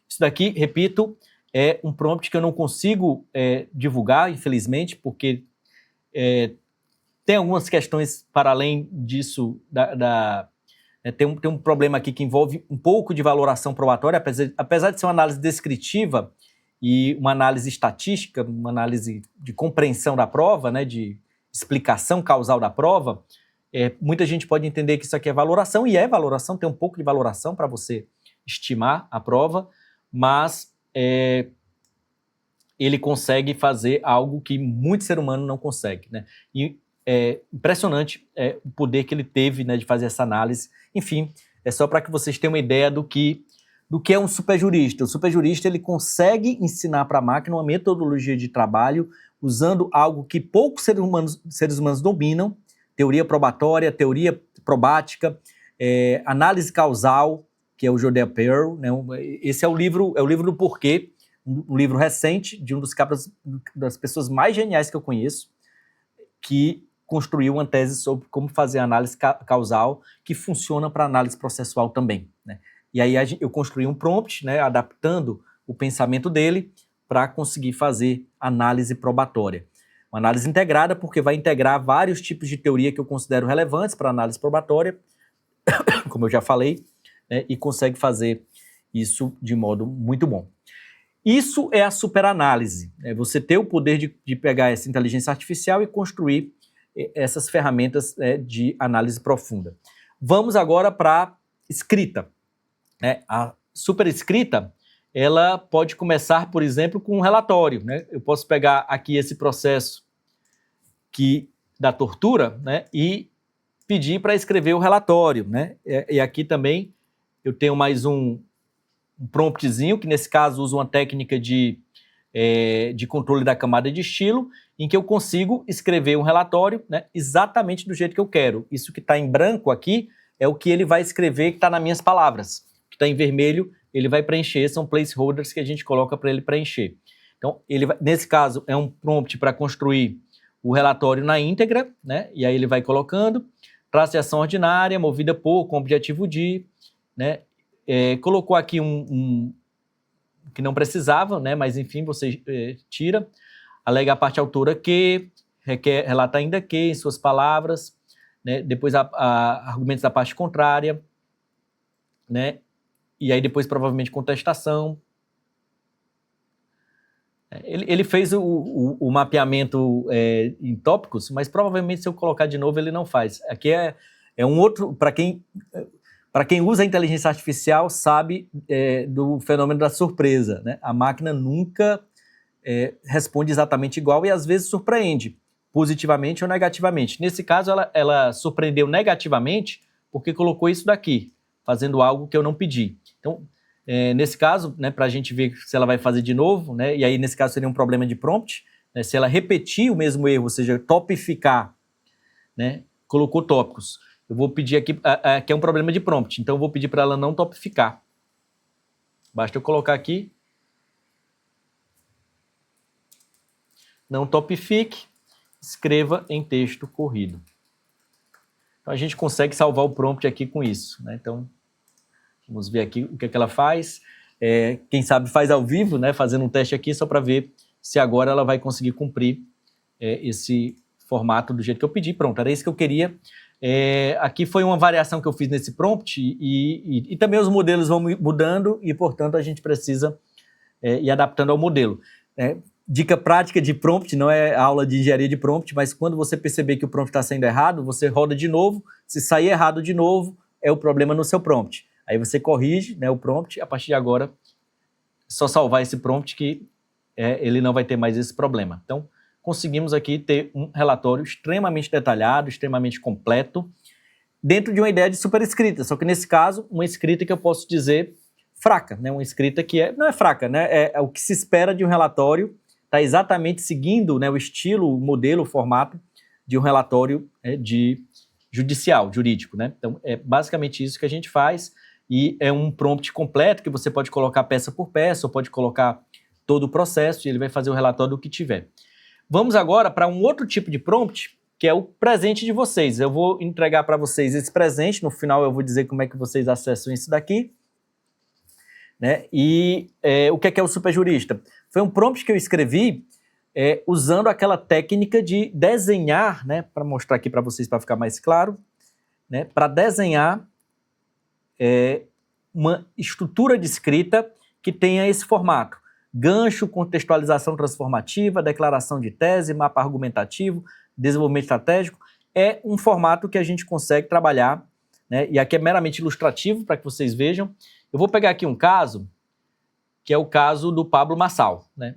Isso daqui, repito, é um prompt que eu não consigo divulgar, infelizmente, porque tem algumas questões para além disso. Tem um problema aqui que envolve um pouco de valoração probatória, apesar de ser uma análise descritiva e uma análise estatística, uma análise de compreensão da prova, né, de explicação causal da prova. Muita gente pode entender que isso aqui é valoração, e é valoração, tem um pouco de valoração para você estimar a prova, mas ele consegue fazer algo que muito ser humano não consegue, né? E é impressionante o poder que ele teve, né, de fazer essa análise. Enfim, é só para que vocês tenham uma ideia do que é um superjurista. O superjurista, ele consegue ensinar para a máquina uma metodologia de trabalho usando algo que poucos seres humanos dominam: teoria probatória, teoria probática, análise causal, que é o Judea Pearl, né? Esse é o livro do porquê, um livro recente de um dos caras, das pessoas mais geniais que eu conheço, que construiu uma tese sobre como fazer análise causal que funciona para análise processual também, né? E aí eu construí um prompt, né, adaptando o pensamento dele para conseguir fazer análise probatória. Uma análise integrada, porque vai integrar vários tipos de teoria que eu considero relevantes para análise probatória, como eu já falei, né, e consegue fazer isso de modo muito bom. Isso é a superanálise, né? Você ter o poder de pegar essa inteligência artificial e construir essas ferramentas de análise profunda. Vamos agora para escrita. A superescrita, ela pode começar, por exemplo, com um relatório, né? Eu posso pegar aqui esse processo da tortura, né, e pedir para escrever o relatório, né? E aqui também eu tenho mais um promptzinho, que nesse caso usa uma técnica de controle da camada de estilo, em que eu consigo escrever um relatório, né, exatamente do jeito que eu quero. Isso que está em branco aqui é o que ele vai escrever, que está nas minhas palavras. O que está em vermelho, ele vai preencher, são placeholders que a gente coloca para ele preencher. Então, nesse caso, é um prompt para construir o relatório na íntegra, né, e aí ele vai colocando, traço de ação ordinária, movida por, com objetivo de, né, colocou aqui um que não precisava, né, mas enfim, você tira, alega a parte autora que, relata ainda que, em suas palavras, né, depois argumentos da parte contrária, né, e aí depois provavelmente contestação. Ele fez o mapeamento em tópicos, mas provavelmente se eu colocar de novo ele não faz. Aqui é um outro, para quem usa a inteligência artificial sabe do fenômeno da surpresa, né? A máquina nunca responde exatamente igual e às vezes surpreende, positivamente ou negativamente. Nesse caso ela surpreendeu negativamente porque colocou isso daqui, fazendo algo que eu não pedi. Então, nesse caso, né, para a gente ver se ela vai fazer de novo, né, e aí nesse caso seria um problema de prompt, né, se ela repetir o mesmo erro, ou seja, topificar, né, colocou tópicos. Eu vou pedir aqui é um problema de prompt, então eu vou pedir para ela não topificar. Basta eu colocar aqui, não topifique, escreva em texto corrido. Então a gente consegue salvar o prompt aqui com isso, né, então vamos ver aqui o que ela faz. Quem sabe faz ao vivo, né, fazendo um teste aqui só para ver se agora ela vai conseguir cumprir esse formato do jeito que eu pedi. Pronto, era isso que eu queria. Aqui foi uma variação que eu fiz nesse prompt e também os modelos vão mudando e, portanto, a gente precisa ir adaptando ao modelo. Dica prática de prompt, não é aula de engenharia de prompt, mas quando você perceber que o prompt está saindo errado, você roda de novo. Se sair errado de novo, é o problema no seu prompt. Aí você corrige, né, o prompt, a partir de agora, é só salvar esse prompt que ele não vai ter mais esse problema. Então, conseguimos aqui ter um relatório extremamente detalhado, extremamente completo, dentro de uma ideia de superescrita, só que nesse caso, uma escrita que eu posso dizer fraca, né, uma escrita que não é fraca, né, é o que se espera de um relatório, está exatamente seguindo, né, o estilo, o modelo, o formato de um relatório jurídico, né? Então, é basicamente isso que a gente faz. E é um prompt completo que você pode colocar peça por peça, ou pode colocar todo o processo e ele vai fazer o relatório do que tiver. Vamos agora para um outro tipo de prompt, que é o presente de vocês. Eu vou entregar para vocês esse presente, no final eu vou dizer como é que vocês acessam isso daqui. Né? E o que é o Superjurista? Foi um prompt que eu escrevi usando aquela técnica de desenhar, né, para mostrar aqui para vocês, para ficar mais claro, né, para desenhar uma estrutura de escrita que tenha esse formato: gancho, contextualização transformativa, declaração de tese, mapa argumentativo, desenvolvimento estratégico. É um formato que a gente consegue trabalhar, né? E aqui é meramente ilustrativo para que vocês vejam. Eu vou pegar aqui um caso, que é o caso do Pablo Marçal, né?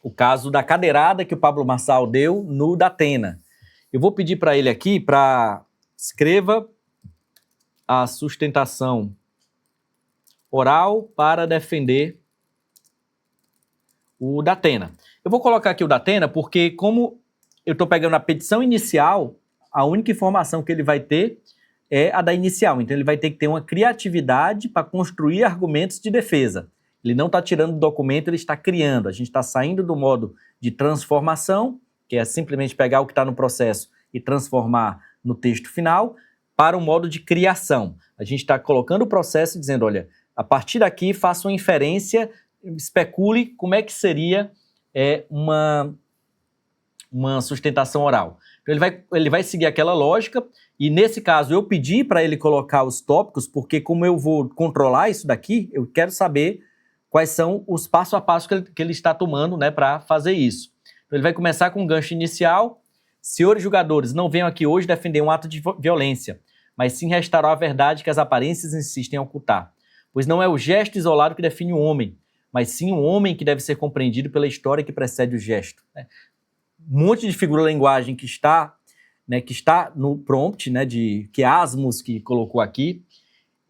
O caso da cadeirada que o Pablo Marçal deu no Datena. Eu vou pedir para ele aqui para escreva a sustentação oral para defender o Datena. Eu vou colocar aqui o Datena porque, como eu estou pegando a petição inicial, a única informação que ele vai ter é a da inicial. Então, ele vai ter que ter uma criatividade para construir argumentos de defesa. Ele não está tirando do documento, ele está criando. A gente está saindo do modo de transformação, que é simplesmente pegar o que está no processo e transformar no texto final, para um modo de criação. A gente está colocando o processo e dizendo, olha, a partir daqui faça uma inferência, especule como é que seria uma sustentação oral. Então ele vai seguir aquela lógica, e nesse caso eu pedi para ele colocar os tópicos, porque como eu vou controlar isso daqui, eu quero saber quais são os passo a passo que ele está tomando, né, para fazer isso. Então ele vai começar com um gancho inicial, Senhores julgadores, não venham aqui hoje defender um ato de violência, mas sim restaurar a verdade que as aparências insistem em ocultar. Pois não é o gesto isolado que define o homem, mas sim o homem que deve ser compreendido pela história que precede o gesto. Um monte de figura-linguagem que está no prompt, que Asmus que colocou aqui.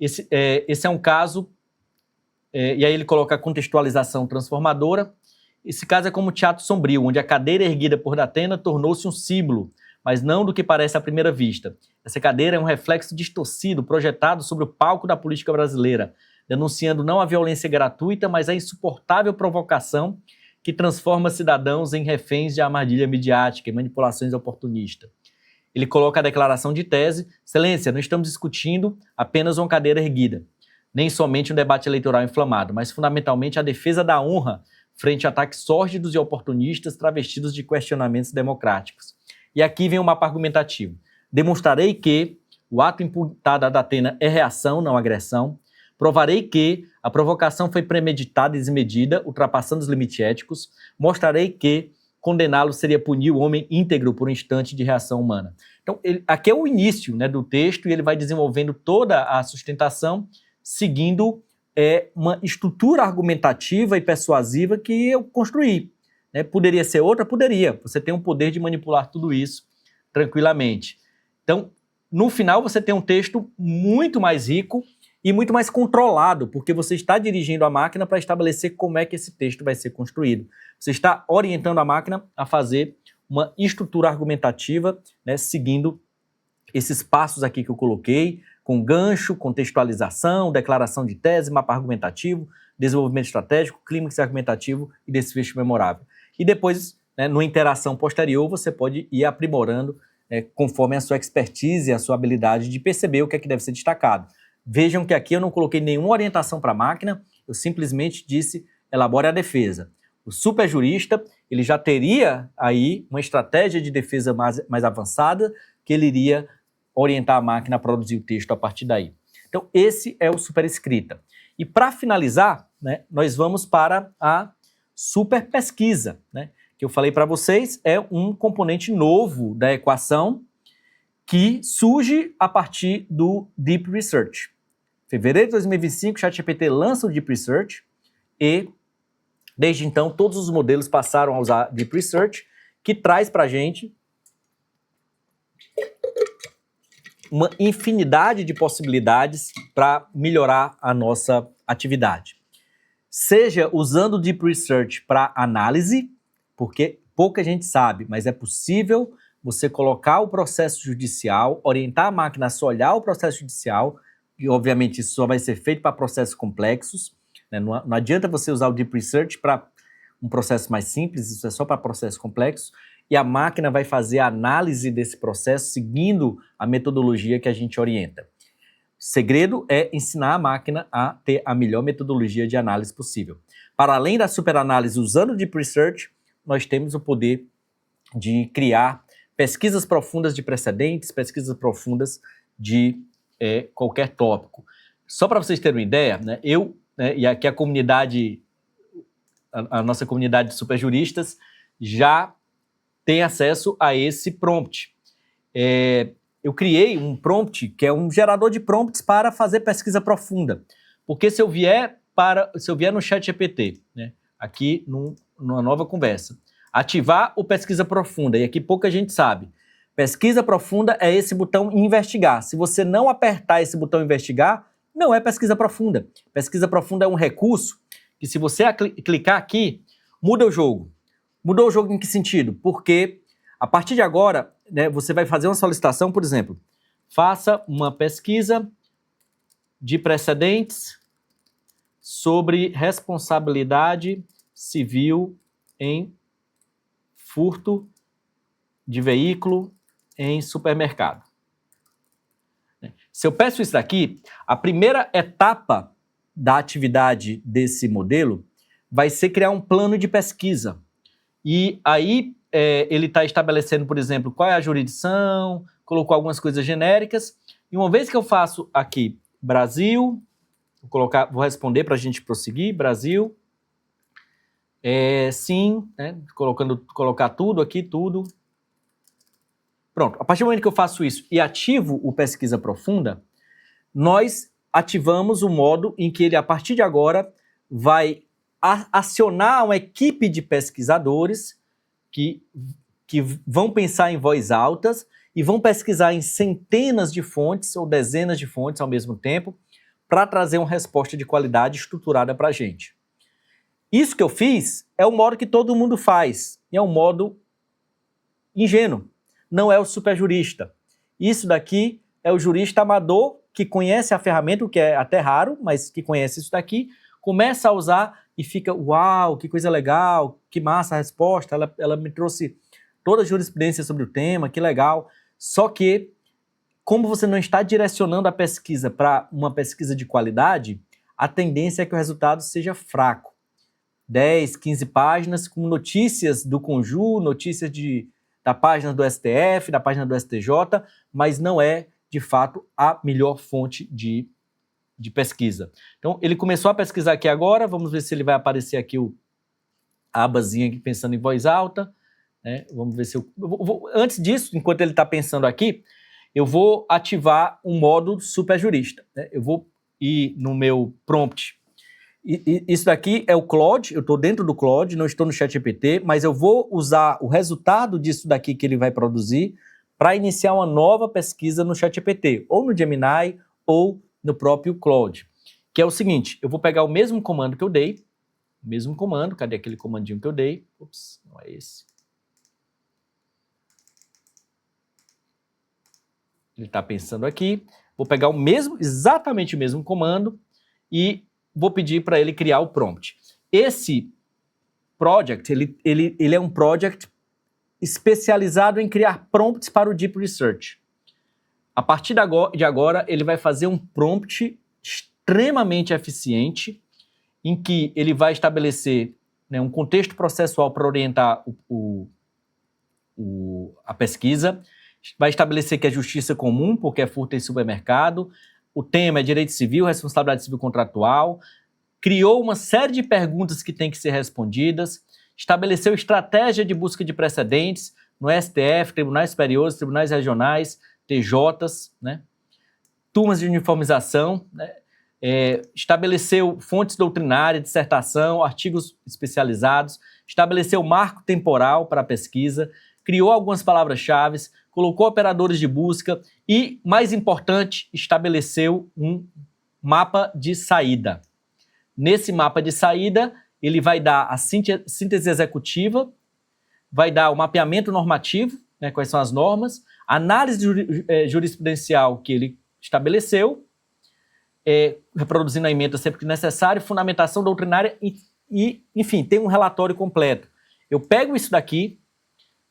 Esse é um caso, e aí ele coloca a contextualização transformadora. Esse caso é como teatro sombrio, onde a cadeira erguida por Datena tornou-se um símbolo, mas não do que parece à primeira vista. Essa cadeira é um reflexo distorcido, projetado sobre o palco da política brasileira, denunciando não a violência gratuita, mas a insuportável provocação que transforma cidadãos em reféns de armadilha midiática e manipulações oportunistas. Ele coloca a declaração de tese: Excelência, não estamos discutindo apenas uma cadeira erguida, nem somente um debate eleitoral inflamado, mas fundamentalmente a defesa da honra frente a ataques sórdidos e oportunistas travestidos de questionamentos democráticos. E aqui vem o mapa argumentativo. Demonstrarei que o ato imputado a Datena é reação, não agressão. Provarei que a provocação foi premeditada e desmedida, ultrapassando os limites éticos. Mostrarei que condená-lo seria punir o homem íntegro por um instante de reação humana. Então, aqui é o início, do texto, e ele vai desenvolvendo toda a sustentação, seguindo uma estrutura argumentativa e persuasiva que eu construí. Poderia ser outra? Poderia. Você tem o poder de manipular tudo isso tranquilamente. Então, no final, você tem um texto muito mais rico e muito mais controlado, porque você está dirigindo a máquina para estabelecer como é que esse texto vai ser construído. Você está orientando a máquina a fazer uma estrutura argumentativa, seguindo esses passos aqui que eu coloquei, com gancho, contextualização, declaração de tese, mapa argumentativo, desenvolvimento estratégico, clímax argumentativo e desfecho memorável. E depois, numa interação posterior, você pode ir aprimorando conforme a sua expertise e a sua habilidade de perceber o que é que deve ser destacado. Vejam que aqui eu não coloquei nenhuma orientação para a máquina, eu simplesmente disse, elabore a defesa. O superjurista, ele já teria aí uma estratégia de defesa mais avançada, que ele iria orientar a máquina a produzir o texto a partir daí. Então, esse é o superescrita. E para finalizar, nós vamos para a superpesquisa, que eu falei para vocês, é um componente novo da equação que surge a partir do Deep Research. Em fevereiro de 2025, o ChatGPT lança o Deep Research e, desde então, todos os modelos passaram a usar Deep Research, que traz para a gente uma infinidade de possibilidades para melhorar a nossa atividade. Seja usando o Deep Research para análise, porque pouca gente sabe, mas é possível você colocar o processo judicial, orientar a máquina a só olhar o processo judicial, e obviamente isso só vai ser feito para processos complexos, não adianta você usar o Deep Research para um processo mais simples, isso é só para processos complexos, e a máquina vai fazer a análise desse processo seguindo a metodologia que a gente orienta. O segredo é ensinar a máquina a ter a melhor metodologia de análise possível. Para além da superanálise usando o Deep Research, nós temos o poder de criar pesquisas profundas de precedentes, pesquisas profundas de qualquer tópico. Só para vocês terem uma ideia, e aqui a nossa comunidade de superjuristas já tem acesso a esse prompt. Eu criei um prompt que é um gerador de prompts para fazer pesquisa profunda. Porque se eu vier no ChatGPT, aqui numa nova conversa, ativar o pesquisa profunda, e aqui pouca gente sabe, pesquisa profunda é esse botão investigar. Se você não apertar esse botão investigar, não é pesquisa profunda. Pesquisa profunda é um recurso que, se você clicar aqui, muda o jogo. Mudou o jogo em que sentido? Porque a partir de agora, você vai fazer uma solicitação, por exemplo, faça uma pesquisa de precedentes sobre responsabilidade civil em furto de veículo em supermercado. Se eu peço isso daqui, a primeira etapa da atividade desse modelo vai ser criar um plano de pesquisa. E aí ele está estabelecendo, por exemplo, qual é a jurisdição, colocou algumas coisas genéricas. E uma vez que eu faço aqui Brasil, vou responder para a gente prosseguir, Brasil, sim, colocar tudo aqui, tudo. Pronto, a partir do momento que eu faço isso e ativo o pesquisa profunda, nós ativamos o modo em que ele, a partir de agora, vai acionar uma equipe de pesquisadores que vão pensar em voz altas e vão pesquisar em centenas de fontes ou dezenas de fontes ao mesmo tempo para trazer uma resposta de qualidade estruturada para a gente. Isso que eu fiz é o modo que todo mundo faz, e é um modo ingênuo, não é o superjurista. Isso daqui é o jurista amador que conhece a ferramenta, o que é até raro, mas que conhece isso daqui, começa a usar e fica, uau, que coisa legal, que massa a resposta, ela me trouxe toda a jurisprudência sobre o tema, que legal. Só que, como você não está direcionando a pesquisa para uma pesquisa de qualidade, a tendência é que o resultado seja fraco. 10, 15 páginas com notícias do Conju, notícias da página do STF, da página do STJ, mas não é, de fato, a melhor fonte de pesquisa. Então, ele começou a pesquisar aqui agora, vamos ver se ele vai aparecer aqui a abazinha aqui pensando em voz alta. Né? Vamos ver se antes disso, enquanto ele está pensando aqui, eu vou ativar um modo superjurista. Né? Eu vou ir no meu prompt. Isso daqui é o Claude, eu estou dentro do Claude, não estou no ChatGPT, mas eu vou usar o resultado disso daqui que ele vai produzir para iniciar uma nova pesquisa no ChatGPT, ou no Gemini, ou no próprio Claude. Que é o seguinte, eu vou pegar o mesmo comando que eu dei, cadê aquele comandinho que eu dei? Ups, não é esse. Ele está pensando aqui, vou pegar exatamente o mesmo comando e vou pedir para ele criar o prompt. Esse project, ele é um project especializado em criar prompts para o Deep Research. A partir de agora, ele vai fazer um prompt extremamente eficiente, em que ele vai estabelecer, né, um contexto processual para orientar a pesquisa, vai estabelecer que é justiça comum, porque é furto em supermercado, o tema é direito civil, responsabilidade civil contratual, criou uma série de perguntas que têm que ser respondidas, estabeleceu estratégia de busca de precedentes no STF, tribunais superiores, tribunais regionais, TJs, né? Turmas de uniformização, né? Estabeleceu fontes doutrinárias, dissertação, artigos especializados, estabeleceu marco temporal para a pesquisa, criou algumas palavras-chave, colocou operadores de busca e, mais importante, estabeleceu um mapa de saída. Nesse mapa de saída, ele vai dar a síntese executiva, vai dar o mapeamento normativo, né, quais são as normas, análise jurisprudencial que ele estabeleceu, reproduzindo a ementa sempre que necessário, fundamentação doutrinária e, enfim, tem um relatório completo. Eu pego isso daqui,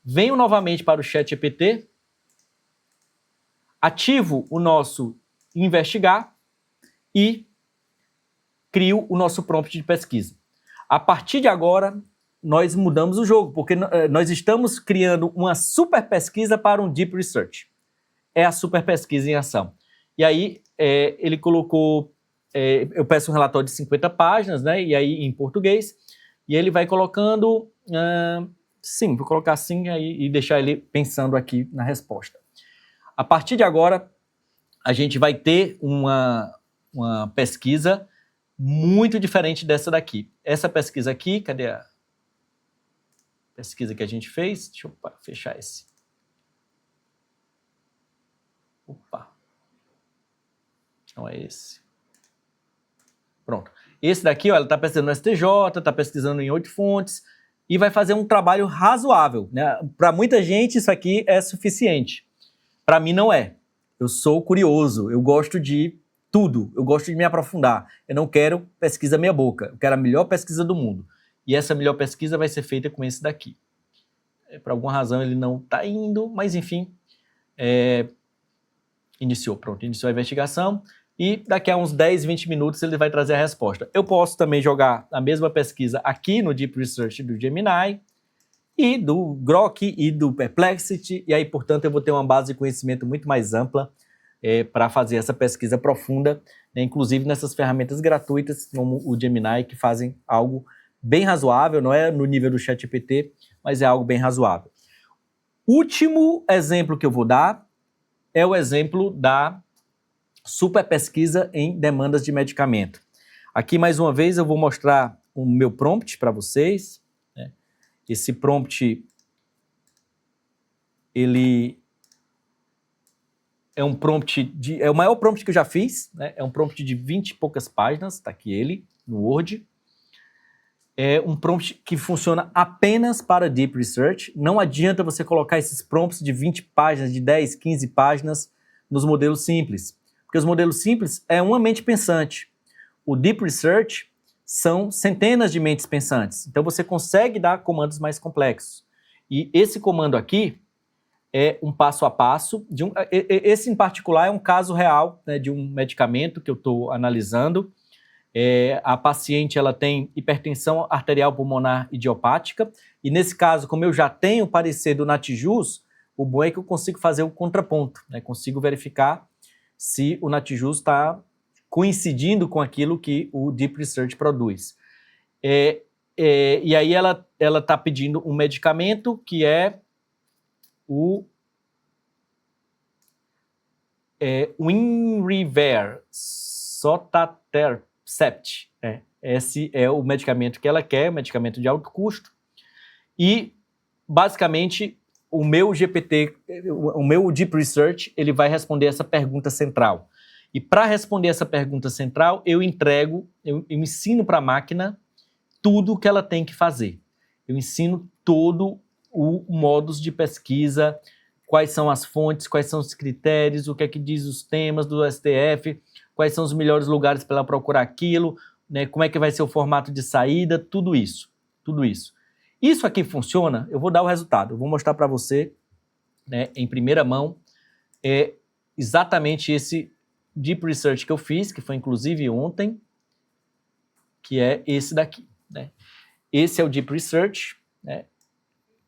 venho novamente para o ChatGPT, ativo o nosso investigar e crio o nosso prompt de pesquisa. A partir de agora, nós mudamos o jogo, porque nós estamos criando uma super pesquisa para um Deep Research. É a super pesquisa em ação. E aí, ele colocou, eu peço um relatório de 50 páginas, né, e aí em português, e ele vai colocando, sim, vou colocar assim aí, e deixar ele pensando aqui na resposta. A partir de agora, a gente vai ter uma pesquisa muito diferente dessa daqui. Essa pesquisa aqui, cadê a pesquisa que a gente fez? Deixa eu fechar esse. Opa. Não é esse. Pronto. Esse daqui, ó, ela está pesquisando no STJ, está pesquisando em 8 fontes e vai fazer um trabalho razoável, né? Para muita gente isso aqui é suficiente. Para mim não é. Eu sou curioso, eu gosto de tudo, eu gosto de me aprofundar. Eu não quero pesquisa meia boca, eu quero a melhor pesquisa do mundo. E essa melhor pesquisa vai ser feita com esse daqui. Por alguma razão ele não está indo, mas enfim, iniciou a investigação e daqui a uns 10, 20 minutos ele vai trazer a resposta. Eu posso também jogar a mesma pesquisa aqui no Deep Research do Gemini e do Grok e do Perplexity, e aí, portanto, eu vou ter uma base de conhecimento muito mais ampla para fazer essa pesquisa profunda, né, inclusive nessas ferramentas gratuitas como o Gemini, que fazem algo bem razoável, não é no nível do ChatGPT, mas é algo bem razoável. Último exemplo que eu vou dar é o exemplo da super pesquisa em demandas de medicamento. Aqui, mais uma vez, eu vou mostrar o meu prompt para vocês. Né? Esse prompt, ele é um prompt é o maior prompt que eu já fiz, né? É um prompt de 20 e poucas páginas, está aqui ele, no Word. É um prompt que funciona apenas para Deep Research. Não adianta você colocar esses prompts de 20 páginas, de 10, 15 páginas nos modelos simples. Porque os modelos simples é uma mente pensante. O Deep Research são centenas de mentes pensantes. Então você consegue dar comandos mais complexos. E esse comando aqui é um passo a passo. Esse em particular é um caso real, né, de um medicamento que eu estou analisando. A paciente ela tem hipertensão arterial pulmonar idiopática, e nesse caso, como eu já tenho o parecer do Natijus, o bom é que eu consigo fazer o contraponto, né? Consigo verificar se o Natijus está coincidindo com aquilo que o Deep Research produz. E aí ela está pedindo um medicamento que é o Winrevair Sotatercept. Esse é o medicamento que ela quer, medicamento de alto custo. E, basicamente, o meu GPT, o meu Deep Research, ele vai responder essa pergunta central. E para responder essa pergunta central, eu ensino para a máquina tudo o que ela tem que fazer. Eu ensino todo o modus de pesquisa, quais são as fontes, quais são os critérios, o que é que diz os temas do STF, quais são os melhores lugares para ela procurar aquilo, né, como é que vai ser o formato de saída, tudo isso. Isso aqui funciona, eu vou dar o resultado, eu vou mostrar para você, né, em primeira mão, exatamente esse Deep Research que eu fiz, que foi inclusive ontem, que é esse daqui. Né? Esse é o Deep Research, né?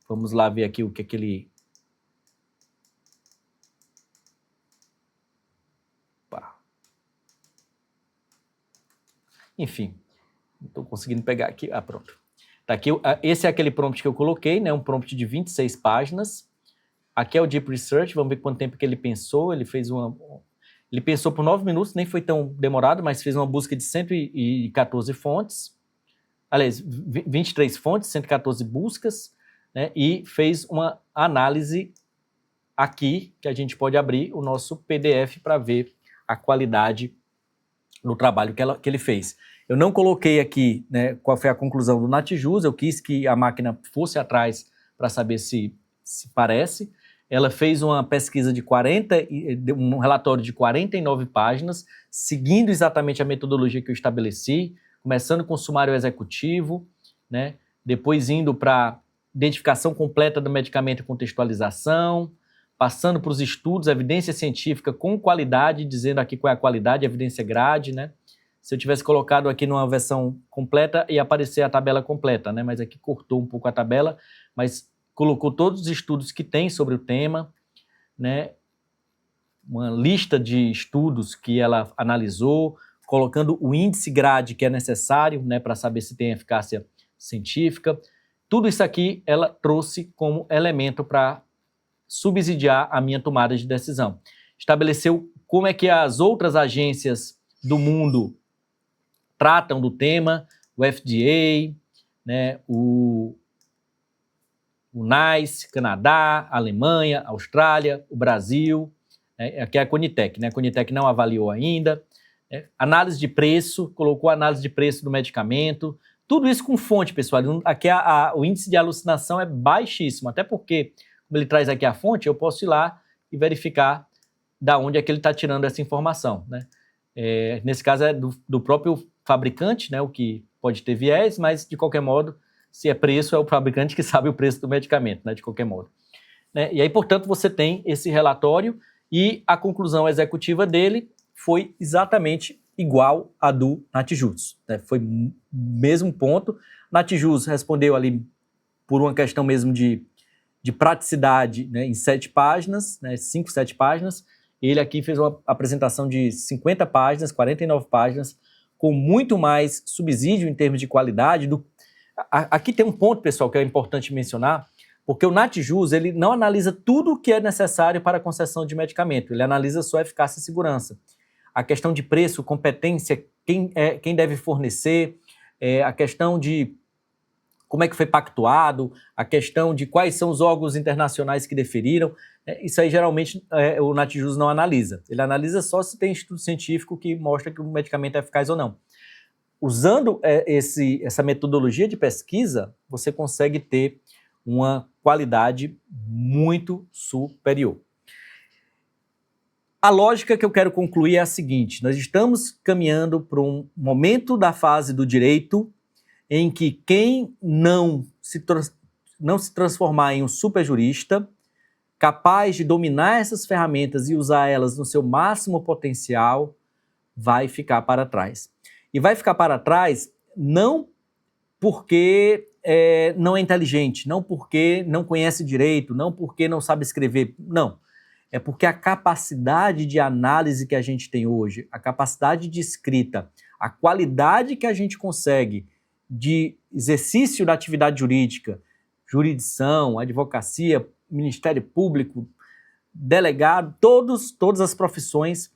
Vamos lá ver aqui o que é que ele... Enfim, não estou conseguindo pegar aqui. Ah, pronto. Tá aqui, esse é aquele prompt que eu coloquei, né? Um prompt de 26 páginas. Aqui é o Deep Research, vamos ver quanto tempo que ele pensou. Ele pensou por 9 minutos, nem foi tão demorado, mas fez uma busca de 114 fontes. Aliás, 23 fontes, 114 buscas, né? E fez uma análise aqui, que a gente pode abrir o nosso PDF para ver a qualidade no trabalho que ele fez. Eu não coloquei aqui, né, qual foi a conclusão do Natijus, eu quis que a máquina fosse atrás para saber se parece. Ela fez uma pesquisa de um relatório de 49 páginas, seguindo exatamente a metodologia que eu estabeleci, começando com o sumário executivo, né, depois indo para identificação completa do medicamento e contextualização, passando para os estudos, evidência científica com qualidade, dizendo aqui qual é a qualidade, evidência grade, né? Se eu tivesse colocado aqui numa versão completa, ia aparecer a tabela completa, né? Mas aqui cortou um pouco a tabela, mas colocou todos os estudos que tem sobre o tema, né? Uma lista de estudos que ela analisou, colocando o índice grade que é necessário, né, para saber se tem eficácia científica. Tudo isso aqui ela trouxe como elemento para subsidiar a minha tomada de decisão. Estabeleceu como é que as outras agências do mundo tratam do tema, o FDA, né, o NICE, Canadá, Alemanha, Austrália, o Brasil, né, aqui é a Conitec, né, a Conitec não avaliou ainda, né, análise de preço, colocou a análise de preço do medicamento, tudo isso com fonte, pessoal. Aqui o índice de alucinação é baixíssimo, até porque como ele traz aqui a fonte, eu posso ir lá e verificar da onde é que ele está tirando essa informação, né? Nesse caso é do próprio fabricante, né, o que pode ter viés, mas de qualquer modo, se é preço, é o fabricante que sabe o preço do medicamento, né, de qualquer modo. Né? E aí, portanto, você tem esse relatório e a conclusão executiva dele foi exatamente igual à do Natijus. Né? Foi o mesmo ponto. Natijus respondeu ali por uma questão mesmo de praticidade, né, em 7 páginas, né, 5, 7 páginas. Ele aqui fez uma apresentação de 50 páginas, 49 páginas, com muito mais subsídio em termos de qualidade. Aqui tem um ponto, pessoal, que é importante mencionar. Porque o NatJus, ele não analisa tudo o que é necessário para a concessão de medicamento, ele analisa só eficácia e segurança. A questão de preço, competência, quem deve fornecer, a questão de como é que foi pactuado, a questão de quais são os órgãos internacionais que deferiram, isso aí geralmente o NatJus não analisa. Ele analisa só se tem estudo científico que mostra que o medicamento é eficaz ou não. Usando essa metodologia de pesquisa, você consegue ter uma qualidade muito superior. A lógica que eu quero concluir é a seguinte: nós estamos caminhando para um momento da fase do direito em que quem não se transformar em um superjurista, capaz de dominar essas ferramentas e usar elas no seu máximo potencial, vai ficar para trás. E vai ficar para trás não porque não é inteligente, não porque não conhece direito, não porque não sabe escrever, não. É porque a capacidade de análise que a gente tem hoje, a capacidade de escrita, a qualidade que a gente consegue de exercício da atividade jurídica, jurisdição, advocacia, Ministério Público, delegado, todas as profissões,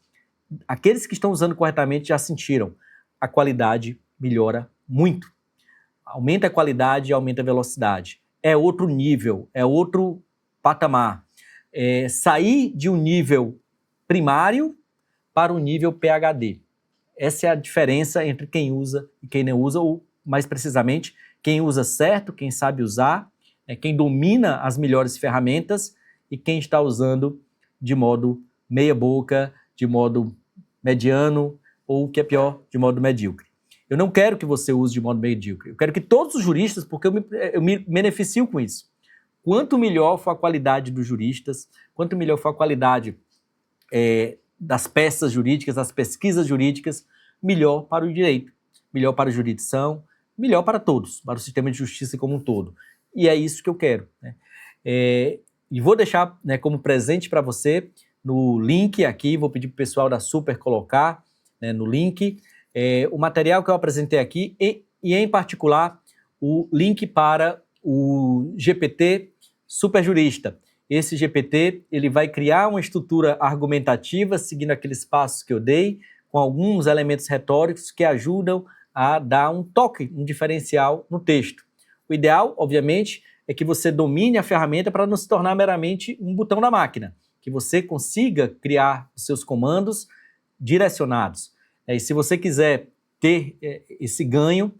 aqueles que estão usando corretamente já sentiram. A qualidade melhora muito. Aumenta a qualidade e aumenta a velocidade. É outro nível, é outro patamar. Sair de um nível primário para um nível PhD. Essa é a diferença entre quem usa e quem não usa, ou mais precisamente, quem usa certo, quem sabe usar, quem domina as melhores ferramentas e quem está usando de modo meia boca, de modo mediano ou, o que é pior, de modo medíocre. Eu não quero que você use de modo medíocre. Eu quero que todos os juristas, porque eu me beneficio com isso. Quanto melhor for a qualidade dos juristas, quanto melhor for a qualidade das peças jurídicas, das pesquisas jurídicas, melhor para o direito, melhor para a jurisdição, melhor para todos, para o sistema de justiça como um todo. E é isso que eu quero. Né? E vou deixar, né, como presente para você no link aqui, vou pedir para o pessoal da Super colocar, né, no link, o material que eu apresentei aqui e em particular o link para o GPT Superjurista. Esse GPT ele vai criar uma estrutura argumentativa seguindo aqueles passos que eu dei, com alguns elementos retóricos que ajudam a dar um toque, um diferencial no texto. O ideal, obviamente, é que você domine a ferramenta para não se tornar meramente um botão da máquina, que você consiga criar os seus comandos direcionados. E se você quiser ter esse ganho,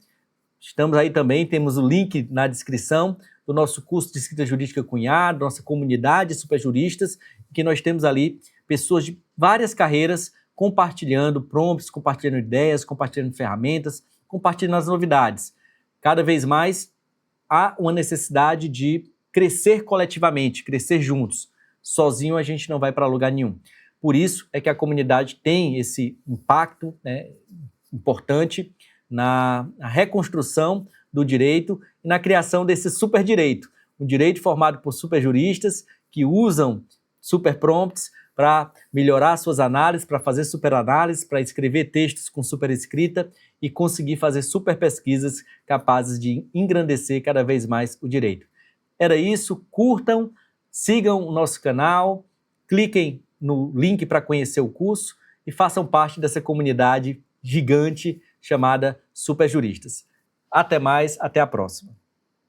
estamos aí também, temos o link na descrição do nosso curso de escrita jurídica Cunhado, nossa comunidade de superjuristas, que nós temos ali pessoas de várias carreiras compartilhando prompts, compartilhando ideias, compartilhando ferramentas, compartilhando as novidades. Cada vez mais há uma necessidade de crescer coletivamente, crescer juntos. Sozinho a gente não vai para lugar nenhum. Por isso é que a comunidade tem esse impacto, né, importante na reconstrução do direito e na criação desse super direito. Um direito formado por superjuristas que usam super prompts para melhorar suas análises, para fazer super análises, para escrever textos com super escrita e conseguir fazer super pesquisas capazes de engrandecer cada vez mais o direito. Era isso, curtam, sigam o nosso canal, cliquem no link para conhecer o curso e façam parte dessa comunidade gigante chamada Superjuristas. Até mais, até a próxima.